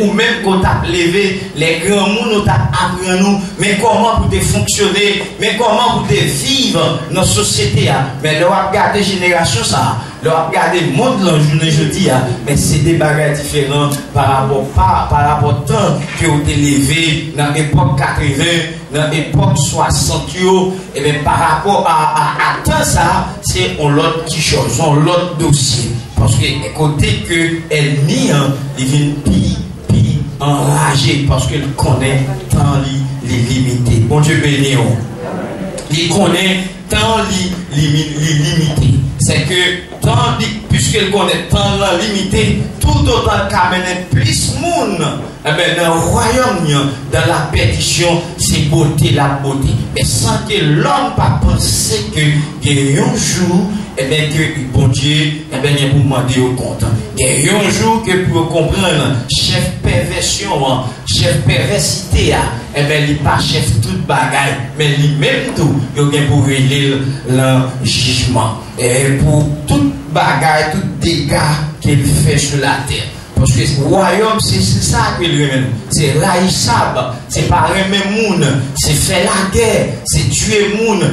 ou même qu'on t'a levé, les grands monde t'a appris nous, mais comment pour te fonctionner, mais comment pour te vivre dans la société. Mais là, on regarde génération ça. leur regarder le monde dans la journée jeudi, mais c'est des bagages différents par rapport au temps que vous avez levé dans l'époque 80, dans l'époque 60, et bien par rapport à temps ça, c'est un autre petit chose, un autre dossier. Parce que côté que l'ennemi, il vient puis enragé parce qu'il connaît tant les limités. Bon Dieu béni. Il connaît tant les limités. C'est que tant puisqu'il connaît tant la limité, tout autant qu'amener plus de monde, eh bien, dans le royaume, dans la perdition, c'est beauté, la beauté. Mais sans que l'homme pas penser que un jour, eh bien, que bon Dieu, eh bien, il pour demander au compte. Il y a un jour que pour comprendre, chef perversion, chef perversité, eh bien, il n'est pas chef toute bagaille, mais lui-même tout, il y a pour régler le jugement. Et pour toute bagaille, tout dégât qu'il fait sur la terre. Parce que le royaume, c'est ça que lui même. C'est raïssable, c'est pas aimer monde, c'est faire la guerre, c'est tuer monde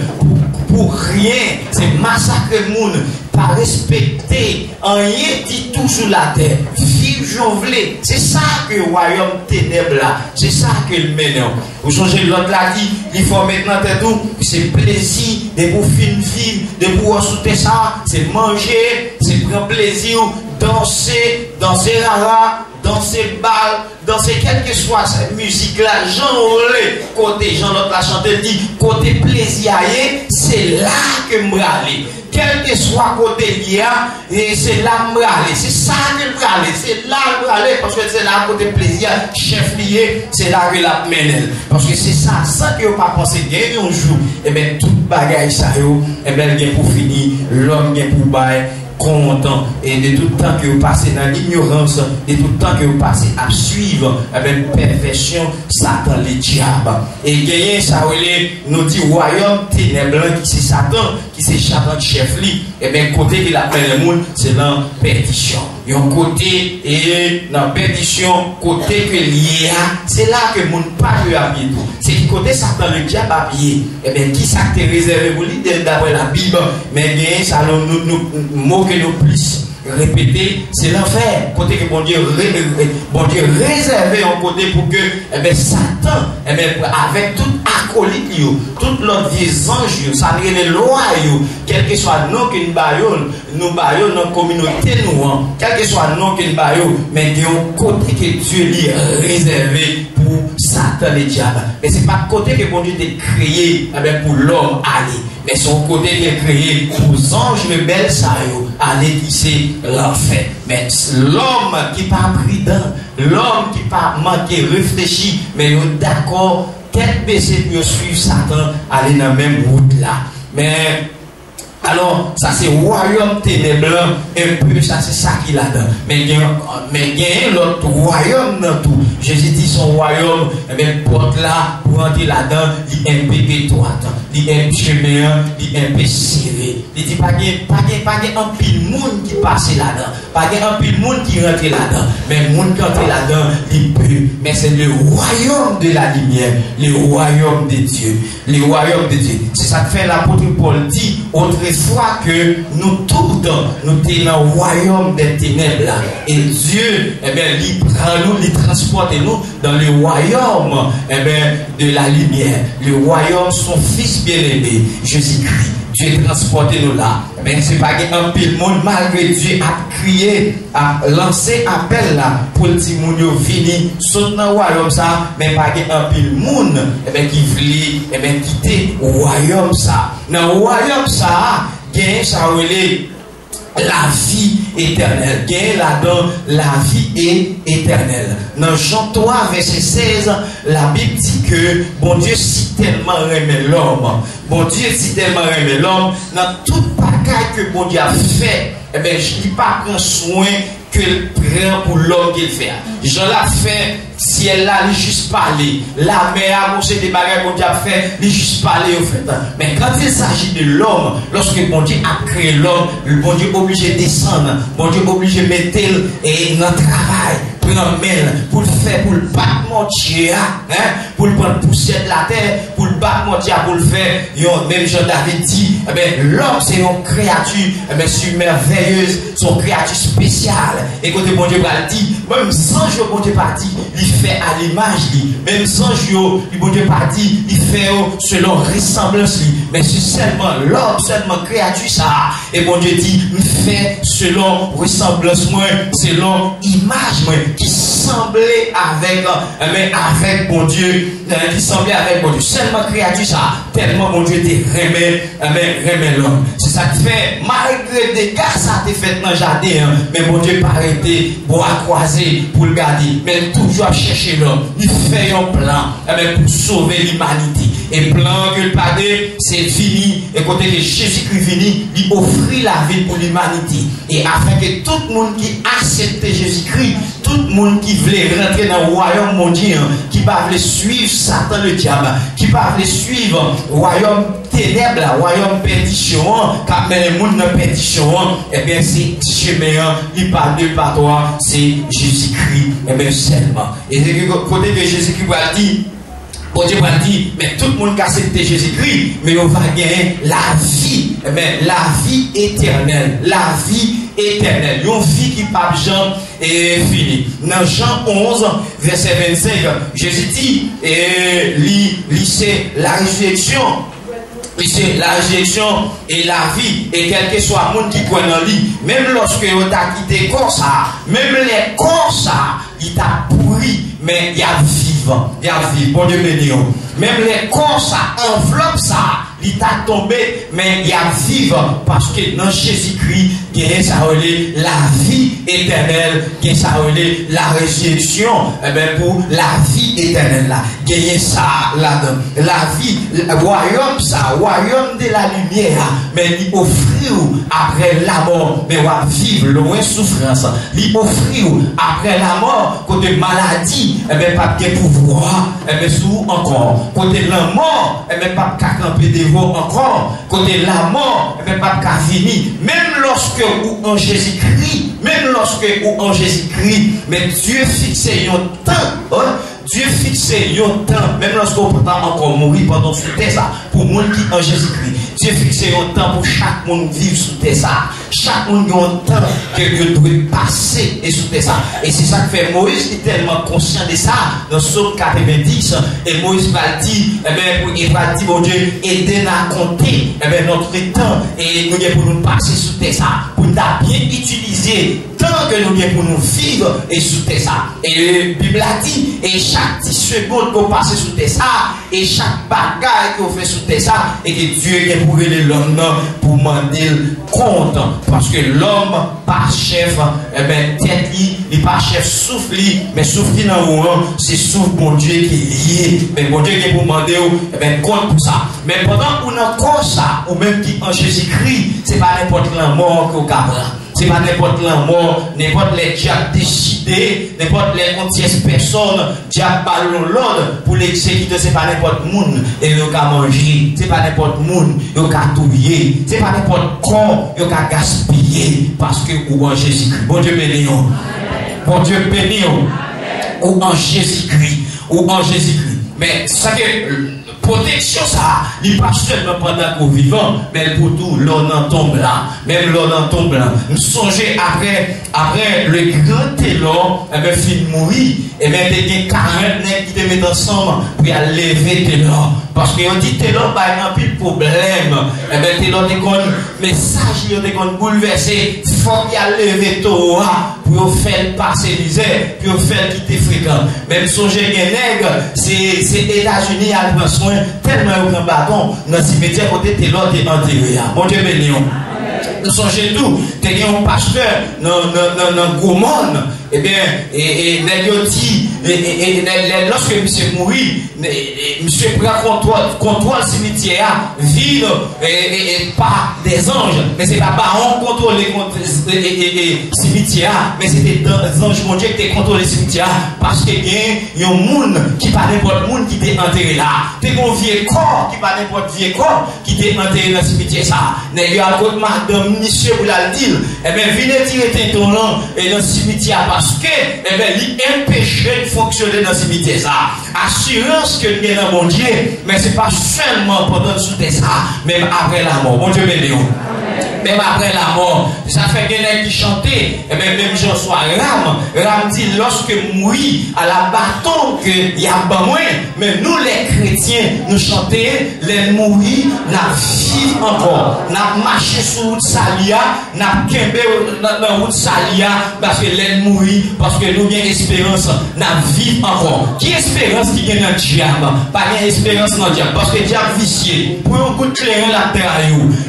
pour rien, c'est massacrer monde, pas respecter, rien dit tout sur la terre. Vivre jonglé, c'est ça que le royaume ténèbres là, c'est ça que le mène. Vous changez l'autre là dit, il faut maintenant tout, c'est plaisir, de pour vivre, de pour soutenir ça, c'est manger, c'est prendre plaisir, danser rara, danser bal, danser quelle que soit cette musique là, Jean Olé, côté Jean l'autre la chanter dit, côté plaisir, c'est là que m'raller. Quel que soit côté l'IA, et c'est là m'raller. C'est ça que m'raller, c'est là m'raller, parce que c'est là côté plaisir, chef lié, c'est là que la mène. Parce que c'est ça, sans que vous pas pensé gagner un jour, et bien tout bagaille ça, et bien il pour finir, l'homme vient pour bailler. Content et de tout le temps que vous passez dans l'ignorance, de tout le temps que vous passez à suivre avec perversion, Satan, les diables. Et gagner ça, nous dit royaume ténébreux qui c'est Satan, qui c'est Satan chef li. Et bien côté qui l'appelle le monde, c'est dans perdition. Et un côté et dans perdition, côté que lié, c'est là que le monde pas peut appuyer tout. C'est qui côté Satan le diable appuyer. Et bien qui ça t'est réservé pour lui d'après la Bible, mais gagner ça nous mots que nous plus répéter, c'est l'enfer. Côté que bon Dieu réservé en côté pour que Satan, avec tout acolyte, tout l'autre vieux ange, ça vient les lois, quel que soit nom que nous baillons dans la communauté, quel que soit nom que nous baillons, mais il y a un côté que Dieu lui réservé pour Satan et diable. Mais ce n'est pas le côté que bon Dieu a créé pour l'homme aller. Mais son côté qui est créé pour les anges rebelles, ça aller tisser l'enfer. Mais l'homme qui n'est pas prudent, l'homme qui n'est pas manqué, réfléchi, mais d'accord, tête baissée pour suivre Satan, aller dans la même route là. Mais alors, ça c'est royaume ténébreux, un peu, ça c'est ça qu'il a dedans. Mais il y a l'autre royaume dans tout. Jésus dit son royaume, porte là, pour entrer là-dedans, il est un peu étroite, il est un chemin, il est un peu serré. Il dit pas un pile monde qui passe là-dedans, pas un pile monde qui rentre là-dedans, mais le monde qui entre là-dedans, il peut. Mais c'est le royaume de la lumière, le royaume de Dieu, le royaume de Dieu. C'est ça que fait l'apôtre Paul dit, autrefois que nous tous nous sommes dans le royaume des ténèbres là. Et Dieu, il prend nous, il transporte nous dans le royaume de la lumière. Le royaume, son fils bien-aimé, Jésus-Christ. Dieu transporté nous là. Mais c'est pas un pile monde, malgré Dieu a crié, a lancé appel là pour le petit monde venir sauter dans le royaume ça, mais pas un pile monde qui voulait quitter le royaume ça. Dans le royaume ça, ça la vie éternelle. Gagne là-dedans la vie est éternelle. Dans Jean 3, verset 16, la Bible dit que bon Dieu si tellement aimé l'homme. Bon Dieu si tellement aimé l'homme, dans toute bagaille que bon Dieu a fait, je ne dis pas prendre soin que le prend pour l'homme qu'il fait. Je l'ai fait, si elle a juste parlé. La mère a mangé des bagages qu'on a fait, il juste parlé au fait. Mais quand il s'agit de l'homme, lorsque bon Dieu a créé l'homme, le bon Dieu est obligé de descendre, bon Dieu est obligé de mettre et dans le travail, pour l'emmener, pour le fait pour le battre mon Dieu, hein, pour le prendre poussière de la terre, pour le battre mon Dieu, pour le faire, même Jean-David dit, eh bien, l'homme c'est une créature, eh bien, merveilleuse, son créature spéciale. Et quand bon Dieu va le dire, même sans jour, bon Dieu pas dit, il fait à l'image, même sans jour, bon Dieu pas dit, il fait selon ressemblance, mais c'est seulement l'homme, seulement créature ça. Et bon Dieu dit, il fait selon ressemblance, moi, selon image, moi, qui semblait avec bon Dieu, qui semblait avec bon Dieu. Seulement créature ça, tellement bon Dieu te remet l'homme. C'est ça qui fait, malgré des gars, ça t'est fait dans le jardin, mais bon Dieu pas arrêté, bois croisé pour le garder, mais toujours chercher l'homme. Il fait un plan pour sauver l'humanité. Et plan que le Père, c'est fini. Et côté que Jésus-Christ fini, il offrit la vie pour l'humanité. Et afin que tout le monde qui accepte Jésus-Christ, tout le monde qui voulait rentrer dans le royaume mondial, qui va suivre Satan le diable, qui va suivre le royaume ténèbres, le royaume perdition, car les gens dans perdition, eh bien c'est chemin, il parle de par toi, c'est Jésus-Christ, eh bien seulement. Et côté que Jésus-Christ va dire, bon Dieu va dire, mais tout le monde qui a accepté Jésus-Christ, mais on va gagner la vie, eh bien la vie éternelle, la vie éternelle, une vie qui pas jamais est finie. Dans Jean 11, verset 25, Jésus dit, c'est la résurrection. C'est la résurrection et la vie, et quel que soit le monde qui croit en lui, même lorsque on t'a quitté comme ça, même les corps ça, il t'a pourri, mais il y a vivant, il y a vivant, bon Dieu béni. Même les corps ça, enveloppe ça, il t'a tombé, mais il y a vivant, parce que dans Jésus-Christ, il y a ça la vie éternelle, il y a ça la résurrection, eh bien pour la vie éternelle là, il y a ça là-dedans, la vie, le royaume ça, royaume de la lumière, mais il offre après la mort, mais on va vivre loin de souffrance, il offre après la mort, côté maladie, eh bien pas de pouvoir, eh bien sous encore, côté la mort, eh bien pas de camper devant encore, côté la mort, eh bien pas de finir, même lorsque ou en Jésus-Christ, même lorsque ou en Jésus-Christ, mais Dieu fixe un temps, Dieu fixe un temps, même lorsqu'on peut pas encore mourir pendant sous terre, pour monde qui en Jésus-Christ. Dieu fixe un temps pour chaque monde vivre sous terre. Chaque monde a un temps que Dieu doit passer et sous terre. Et c'est ça que fait Moïse est tellement conscient de ça dans Psaume 90. Et Moïse va dire, il va dire, bon Dieu, aidez-nous à compter notre temps et nous pour nous passer sous terre, pour nous bien utiliser tant que nous pour nous vivre et sous terre. Et la Bible a dit, et chaque 10 secondes qu'on passe sous terre, et chaque bagaille qu'on fait sous terre, et que Dieu est pour l'homme pour demander compte. Parce que l'homme, pas chef, tête, il pas chef souffle, mais souffle dans le haut, c'est souffle bon Dieu qui est lié. Mais bon Dieu qui est pour demander compte pour ça. Mais pendant qu'on a encore ça, ou même qui en Jésus-Christ, c'est pas n'importe quelle mort qu'on capte. C'est pas n'importe quelle mort, n'importe les diables décidés, n'importe les entières personnes, diable ballon l'ordre pour l'exécuter, c'est pas n'importe monde, et il a manger, c'est pas n'importe monde, il a touiller, c'est pas n'importe corps, il a gaspiller, parce que ou en Jésus-Christ, bon Dieu béni, bon Dieu béni, ou en Jésus-Christ, ou en Jésus-Christ. Mais ça que protection ça, il pas seulement pendant qu'on vivant, mais pour tout, l'on en tombe là, même l'on en tombe là. Nous songez après le grand Taylor, fin mourir, et bien il y a 40 nègres qui te mettent ensemble pour lever Taylor. Parce qu'on dit Taylor pas un peu de problème, et bien Taylor te con message, il te con bouleversé, il faut qu'il a levé Torah pour faire passer misère, pour faire quitter fréquent. Même songez que nègre, c'est États-Unis à prendre soin, tellement il y a un bâton, dans le cimetière côté Taylor est enterré. Bon Dieu béni. Nous songez tout, tu as un pasteur dans gros monde, et bien, et lorsque monsieur mourit, monsieur prend contrôle le cimetière, vide et pas des anges, mais c'est pas baron contrôle le cimetière, mais c'est des anges mon Dieu qui contrôlent le cimetière, parce qu'il y a un monde qui pas n'importe monde qui t'est enterré là. Tu as un vieux corps qui pas n'importe vieux corps qui t'est enterré dans le cimetière ça. Il y a un madame, monsieur, vous l'avez dit, eh bien, venez tirer ton nom et dans le cimetière, Parce que, eh bien, il empêche de fonctionner dans ce cimetière ça. Assurance que nous avons mon Dieu, mais c'est pas seulement pendant sous ça, même après la mort. Bon Dieu béni. Même après la mort, ça fait quelqu'un qui chantait, et même Jean-François Ram dit, lorsque mourir à la bâton qu'il y a pas moins, mais nous les chrétiens, nous chanter, les mourir, n'a vivre encore, n'a marché sur route salia, n'a kembe dans route salia, parce que les mourir, parce que nous avons espérance, n'a vivre encore. Qui espérance qui gagne dans le diable? Pas de espérance dans le diable, parce que le diable vicié, pour un coup de clairin la terre,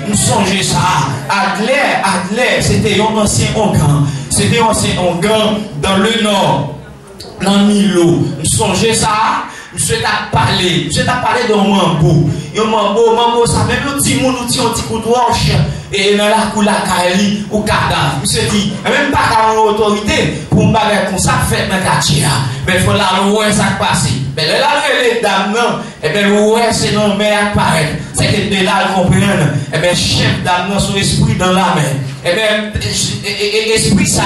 nous songez ça. Adler, c'était un ancien ongan. C'était un ancien ongan dans le nord, dans Milo. Nous songez ça. Monsieur t'a parlé de Mambo. Mambo, ça même le petit monde, un petit coup de roche. Et dans la cour la Kali ou cadavre. Monsieur dit, même pas qu'à autorité pour me battre comme ça, fait dans le quartier. Mais il faut la louer ça passe. Mais là, les dames, non. Et bien, louer, c'est non, mais apparaître. C'est que de là, comprendre. Et bien, chef dame, non, son esprit dans la main. Et bien, esprit ça.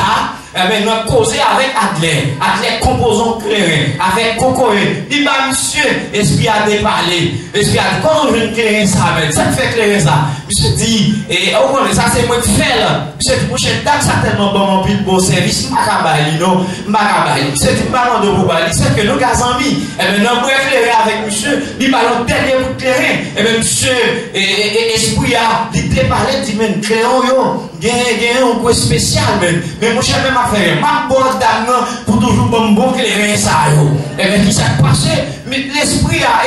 Eh bien, nous avons causé avec Adler. Adler composant clairin. Avec Cocoé. Il dit, bah, monsieur, esprit a déparlé. Esprit a dit, comment je ne clairin ça, mais ça fait clairin ça. Monsieur dit, et au moins, ça c'est moi qui fais là. Monsieur dit, mon chef dame, ça tellement bon, plus de bon service. Makabali, non? Makabali. Monsieur dit, parlant de Boubali, c'est que nous, gaz amis, eh bien, nous avons éclairé avec monsieur. Il m'a dit, dernier coup de clairin. Eh bien, monsieur, esprit a dit, déparlé, dit, mais clairon, yo. Gain un coup spécial mais mon cher même affaire ma bonne dame pour toujours bon clairin ça yo et bien qui s'est passé mais l'esprit a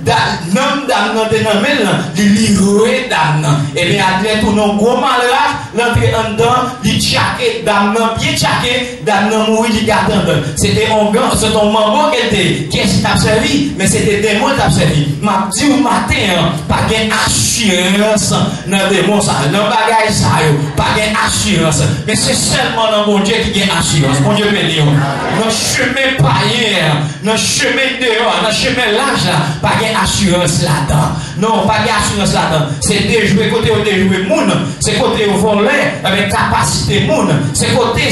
dame dans de nomel li livrer dame et bien Adler tout non gros mal là l'entrée en dedans li chaque dame bien chaque dame mourir li gardant c'était un grand c'est ton maman qui est t'a servi mais c'était démon t'a servi m'a dit au matin pas gain assurance dans démon ça dans bagage ça pas d'assurance, mais c'est seulement dans mon Dieu qui a assurance. Mon Dieu béni. Dans le chemin païen, dans le chemin dehors, dans le chemin large, pas d'assurance là-dedans. Non, pas d'assurance là-dedans. C'est déjouer côté où déjouer moun, c'est côté où voler avec capacité moun, c'est côté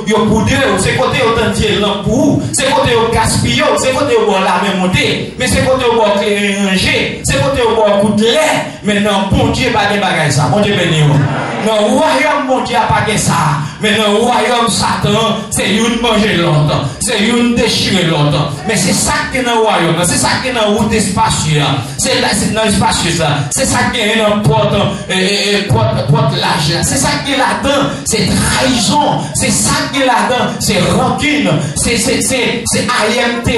yo boudé, c'est côté où tentier l'empou, c'est côté où gaspiller, c'est côté où la main monter, mais c'est côté où ranger, c'est côté où coup de lait. Mais non, bon Dieu pas de bagages ça. Mon Dieu béni. Dans le royaume, mon Dieu n'a pas de ça. Mais dans le royaume, Satan, c'est une manger l'autre. C'est une déchirer l'autre. Mais c'est ça qui est dans le royaume. C'est ça qui est dans la route espacieux. C'est dans l'espace. C'est ça qui est dans la porte large. C'est ça qui est là-dedans. C'est trahison. C'est ça qui est là-dedans. C'est rancune. C'est IMT.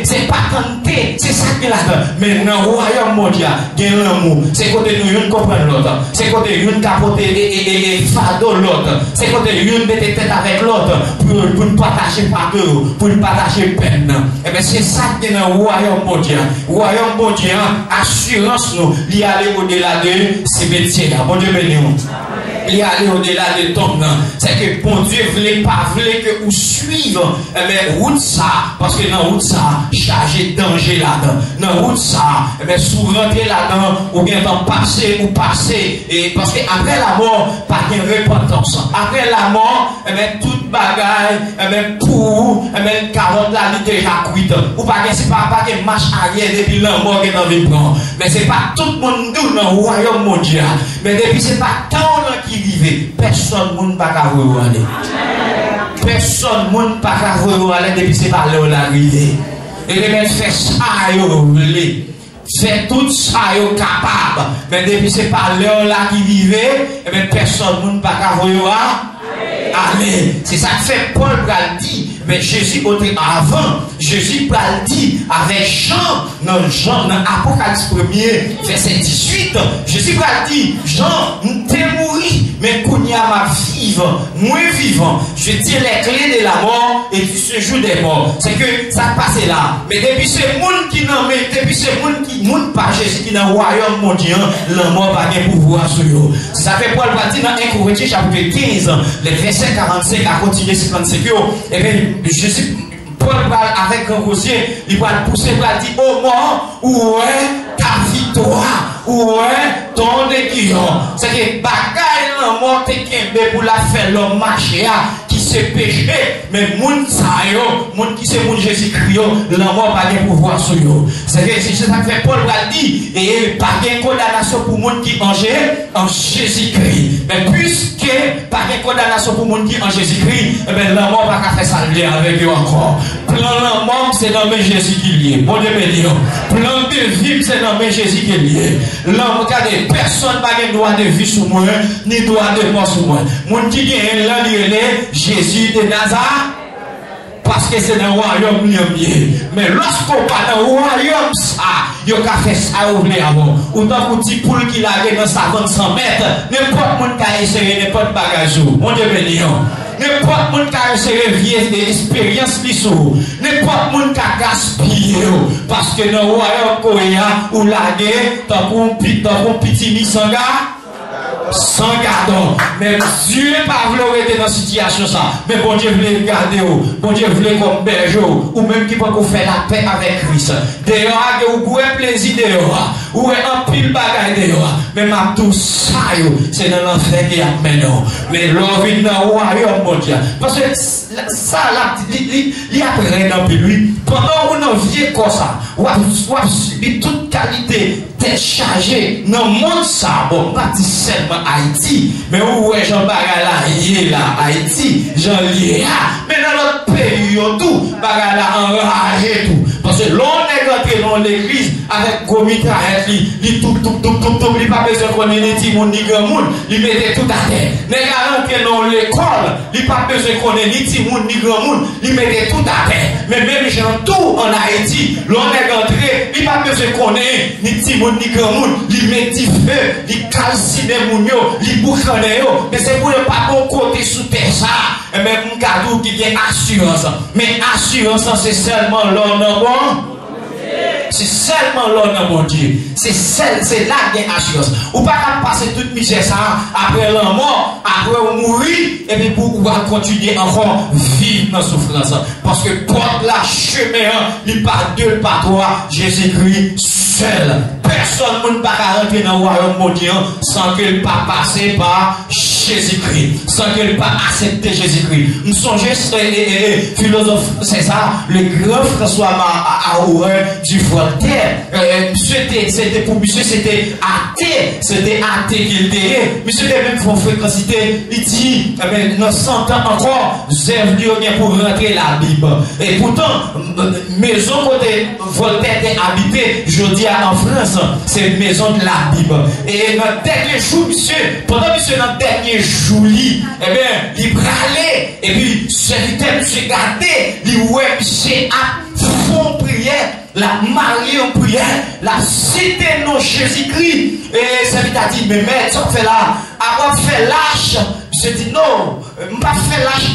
C'est patenté. C'est ça qui est là-dedans. Mais dans le royaume, mon Dieu, il y a l'amour. C'est côté nous comprendre l'autre. C'est côté une capoter et fardeau l'autre. C'est côté une mettre tête avec l'autre pour ne partager fardeau, pour ne partager peine. Et bien c'est ça qui est dans le royaume bon Dieu. Royaume bon Dieu, assurance nous, d'y aller au-delà de ces métiers là. Bon Dieu béni nous. Il y a au-delà de ton nom. C'est que bon Dieu voulait pas que vous suivez route ça, parce que dans route ça, chargé de danger là-dedans. Dans route ça, souvent rentrer là-dedans, ou bien dans passer ou passer, et parce que après la mort, pas de repentance. Après la mort, toute bagaille, pour, carotte là, il est déjà cuite. Ou pas que c'est pas que marche arrière depuis la mort qui est dans le plan. Mais c'est pas tout le monde dans le royaume mondial. Mais depuis c'est pas tant qui vivait, personne ne peut pas voir aller. Personne ne peut pas voir aller depuis c'est pas là où l'arrivée. Et les mecs fait ça, ils fait tout ça, ils capable. Mais depuis c'est pas là qui vivait, et bien personne ne peut pas voir. Allez, c'est ça que fait Paul dit. Mais Jésus avant, Jésus dit avec Jean, dans Apocalypse 1er, verset 18, Jésus dit, Jean, t'es mort, mais qu'on y a ma vivant, moi vivant, je tire les clés de la mort et du séjour des morts. C'est que ça passe là. Mais depuis ce monde qui n'en met, depuis ce monde qui monte pas Jésus qui dans le royaume mondial, la mort va bien pouvoir sur eux. Ça fait Paul dit dans 1 Corinthiens chapitre 15, les versets 45 à continuer 55, et bien, Jésus, Paul parle avec un rosier, il va pousser, il va dire, oh mort, où est ta victoire, où est ton aiguillon? C'est que bagaille la mort est qu'un pour la faire l'homme marcher, qui s'est péché, mais moun sa yo, moun qui c'est moun Jésus-Christ, la mort pas de pouvoir sur eux. C'est ça que fait Paul va dire, et pas de condamnation pour moun qui en Jésus-Christ. Mais puisque pas de condamnation pour moun qui en Jésus-Christ, la mort pas qu'à faire ça avec eux encore. Plan la mort, c'est dans le Jésus qui est lié. Bon Dieu béni. Plan de vivre, c'est dans le Jésus qui est lié. L'homme, regardez, personne n'a pas droit de vie sur moi, ni droit de mort sur moi. Mon qui est là, Jésus de Nazareth. Parce que c'est dans le royaume lié. Mais lorsqu'on parle dans le royaume, ça, il y a fait ça ou avant. Autant qu'un petit poule qui l'a dans sa 100 mètres, n'importe qui a essayé, n'importe bagage. Mon Dieu béni. N'importe monde qui a essayé vieille expérience l'issou. N'importe monde qui a gaspillé. Parce que dans le royaume coréen, ou la guerre, t'as un petit misanga. Sans gardon. Mais Dieu n'a pas voulu être dans cette situation ça. Mais bon Dieu voulait garder. Bon Dieu voulait comme berger. Ou même qui peut faire la paix avec Christ. D'ailleurs, vous avez plaisir dehors. Ou un pile bagaille dehors. Mais ma tout ça, c'est dans l'enfer qui a maintenant. Mais l'on vit dans le royaume, mon Dieu. Parce que ça, là, il y a rien dans lui. Pendant qu'on a vie comme ça, on a subi toute qualité d'être chargé dans le monde, ça, bon, pas seulement Haïti, mais où est Jean Bagala, il est là, Haïti, Jean lié là, mais dans notre pays, tout, Bagala enragé tout. Parce que l'on est rentré dans l'église avec comité à il tout, il pas besoin qu'on ait ni Timoun ni grand monde, il mettait tout à terre. Les gars rentrés dans l'école, il pas besoin qu'on ait ni Timoun ni grand monde, il mettait tout à terre. Mais même gens tout en Haïti, l'on est rentré, il pas besoin qu'on ait ni Timoun ni grand monde, il mettait feu, il calcine moun yo, il bouchonne yo. Mais c'est pour ne pas bon côté sous terre ça. Et même un cadeau qui vient assurance. Mais assurance c'est seulement l'homme bon. C'est seulement l'homme bon Dieu. C'est là qu'il y a assurance. Ou pas passer toute misère ça après la mort, après mourir, et puis pour pouvoir continuer encore vivre dans la souffrance. Parce que porte la chemin, il pas deux, pas trois, Jésus-Christ seul. Personne ne peut pas rentrer dans le royaume mon Dieu sans qu'il ne pas passer par Jésus-Christ, sans qu'il ne pas accepter Jésus-Christ. Nous songeons philosophe César, le grand François Arouin du Voltaire. C'était pour monsieur, c'était athée qu'il était. Monsieur était même pour fréquenter, il dit, dans 100 ans encore, zève pour rentrer la Bible. Et pourtant, maison côté Voltaire était habité, je dis en France, c'est une maison de la Bible. Et dans le dernier jour, monsieur, pendant monsieur dans le dernier jour, eh bien, il bralait, et puis, serviteur, monsieur gardé, il ouais, monsieur a fond prière, la mariée en prière, la cité non Jésus-Christ. Et serviteur a dit, mais ça fait là, avant fait lâche. Monsieur dit, non, je ne pas faire lâche,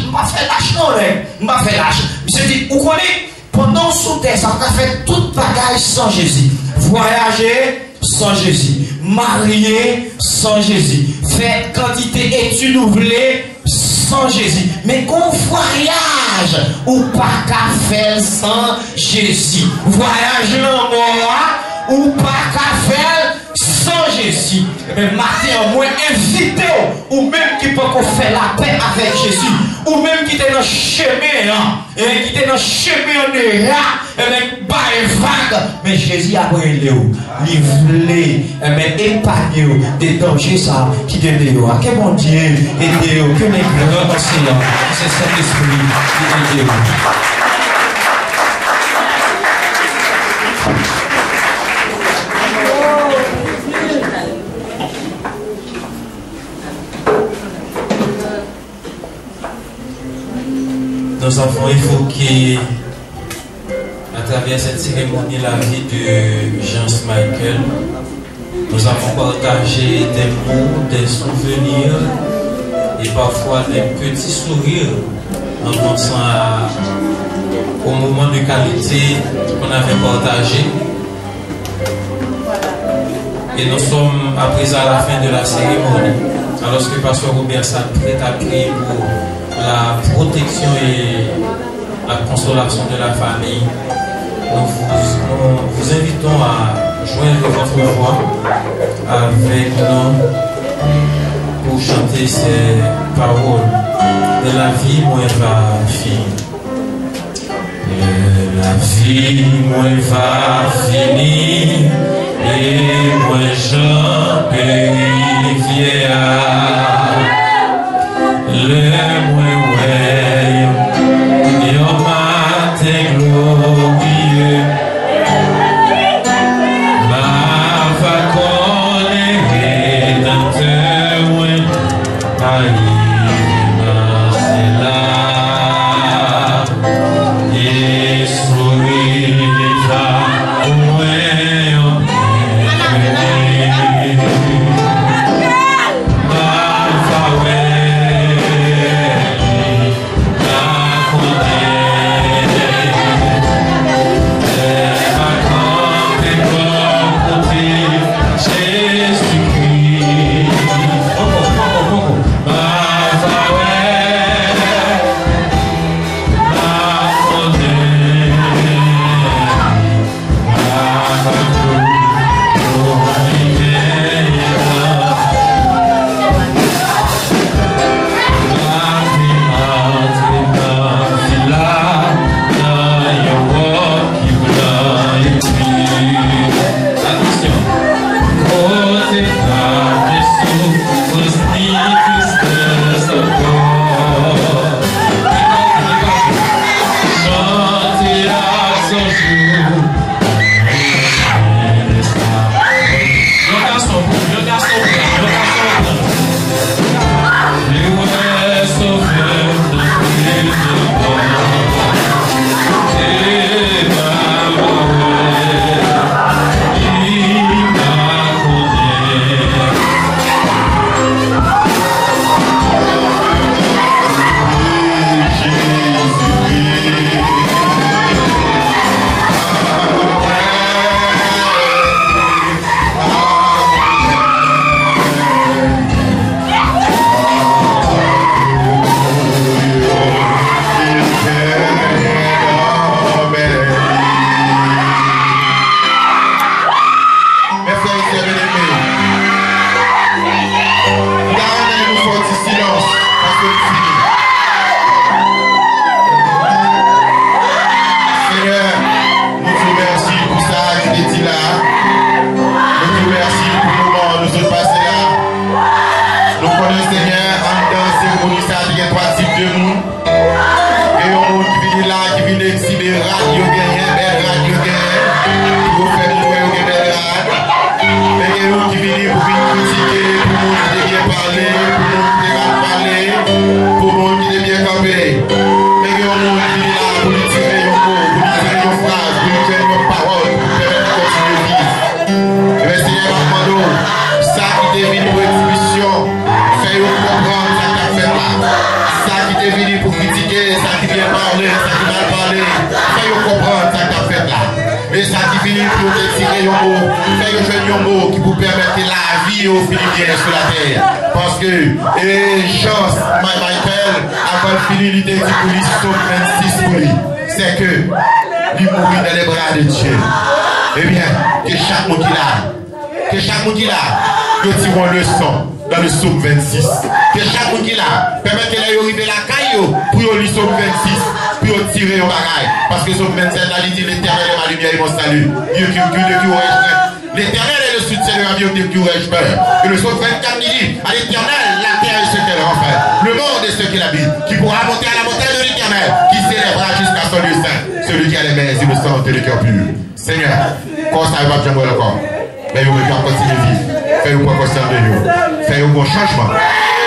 non, je ne pas faire lâche. Monsieur dit, vous connaissez, pendant sous terre, ça a fait toute bagage sans Jésus. Voyager sans Jésus. Marier sans Jésus. Faire quantité études ouvrées sans Jésus. Mais qu'on voyage ou pas qu'à faire sans Jésus. Voyage en moi ou pas qu'à faire sans Jésus. Mais matin, moi, invité ou même qui peut faire la paix avec Jésus. Ou même qui était dans le chemin, qui était dans le chemin de là, avec bas et vague. Mais Jésus a brûlé, il voulait épargner des dangers ça qui étaient là. Que mon Dieu aide, que les grands enseignants, c'est cet esprit qui aide. Nos enfants, il faut qu'à travers cette cérémonie, la vie de Jean Michael, nous avons partagé des mots, des souvenirs et parfois des petits sourires en pensant au moment de qualité qu'on avait partagé. Et nous sommes à présent à la fin de la cérémonie. Alors que Pasteur Robert s'apprête à prier pour la protection et la consolation de la famille, nous vous invitons à joindre votre voix avec nous pour pour chanter ces paroles. De la vie, moi, elle va finir. Et la vie, moi, elle va finir. Et moi, j'en péris vieillard. Le moi, ouais, yo matin glorieux. Ma va connaître dans tes ouais, qui vous permettre la vie au Philippiens sur la terre. Parce que, et chance, Michael, avant le finalité du police, sauf 26 pour lui, c'est que lui mourit dans les bras de Dieu. Eh bien, que chaque monde qui l'a, nous tirons le son dans le psaume 26. Que chaque monde qui l'a, permettez de arriver la caillou pour le psaume 26. Puis on tire au bagaille. Parce que psaume 27, là, il dit l'éternel est ma lumière et mon salut. Dieu qui l'éternel est le soutien de la vie qui aurait peur. Et le psaume 24 dit à l'éternel, la terre est ce qu'elle renferme. Le monde est ce qu'il habite. Qui pourra monter à la montagne de l'éternel. Qui s'élèvera jusqu'à son lieu saint. Celui qui a les mains innocentes et le cœur pur. Seigneur, quand ça va bien encore. Mais vous pouvez continuer de vivre. Faites-vous pas conscient de nous. Faites-vous bon changement.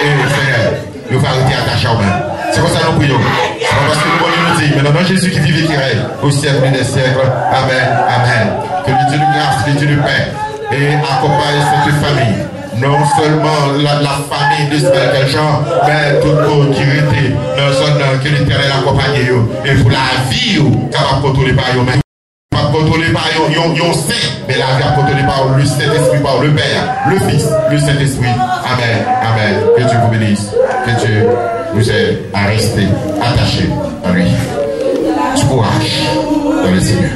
Et Seigneur, nous va arrêter attaché au même. C'est comme ça que nous prions. C'est pas parce que nous voulons nous dire, mais dans Jésus qui vit et qui règne au siècle des siècles. Amen. Amen. Que le Dieu de grâce, le Dieu de paix, et accompagne cette famille. Non seulement la famille d'Israël Jean, mais tout le monde qui était dans la zone que l'Éternel accompagne. Et pour la vie, capable de contrôler par eux-mêmes. Pas contrôler par eux, saint, mais la vie à contrôler par le Saint-Esprit, par le Père, le Fils, le Saint-Esprit. Amen. Amen. Que Dieu vous bénisse. Que Dieu vous aide à rester attachés à lui. Du courage dans le Seigneur.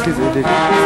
Excusez-moi.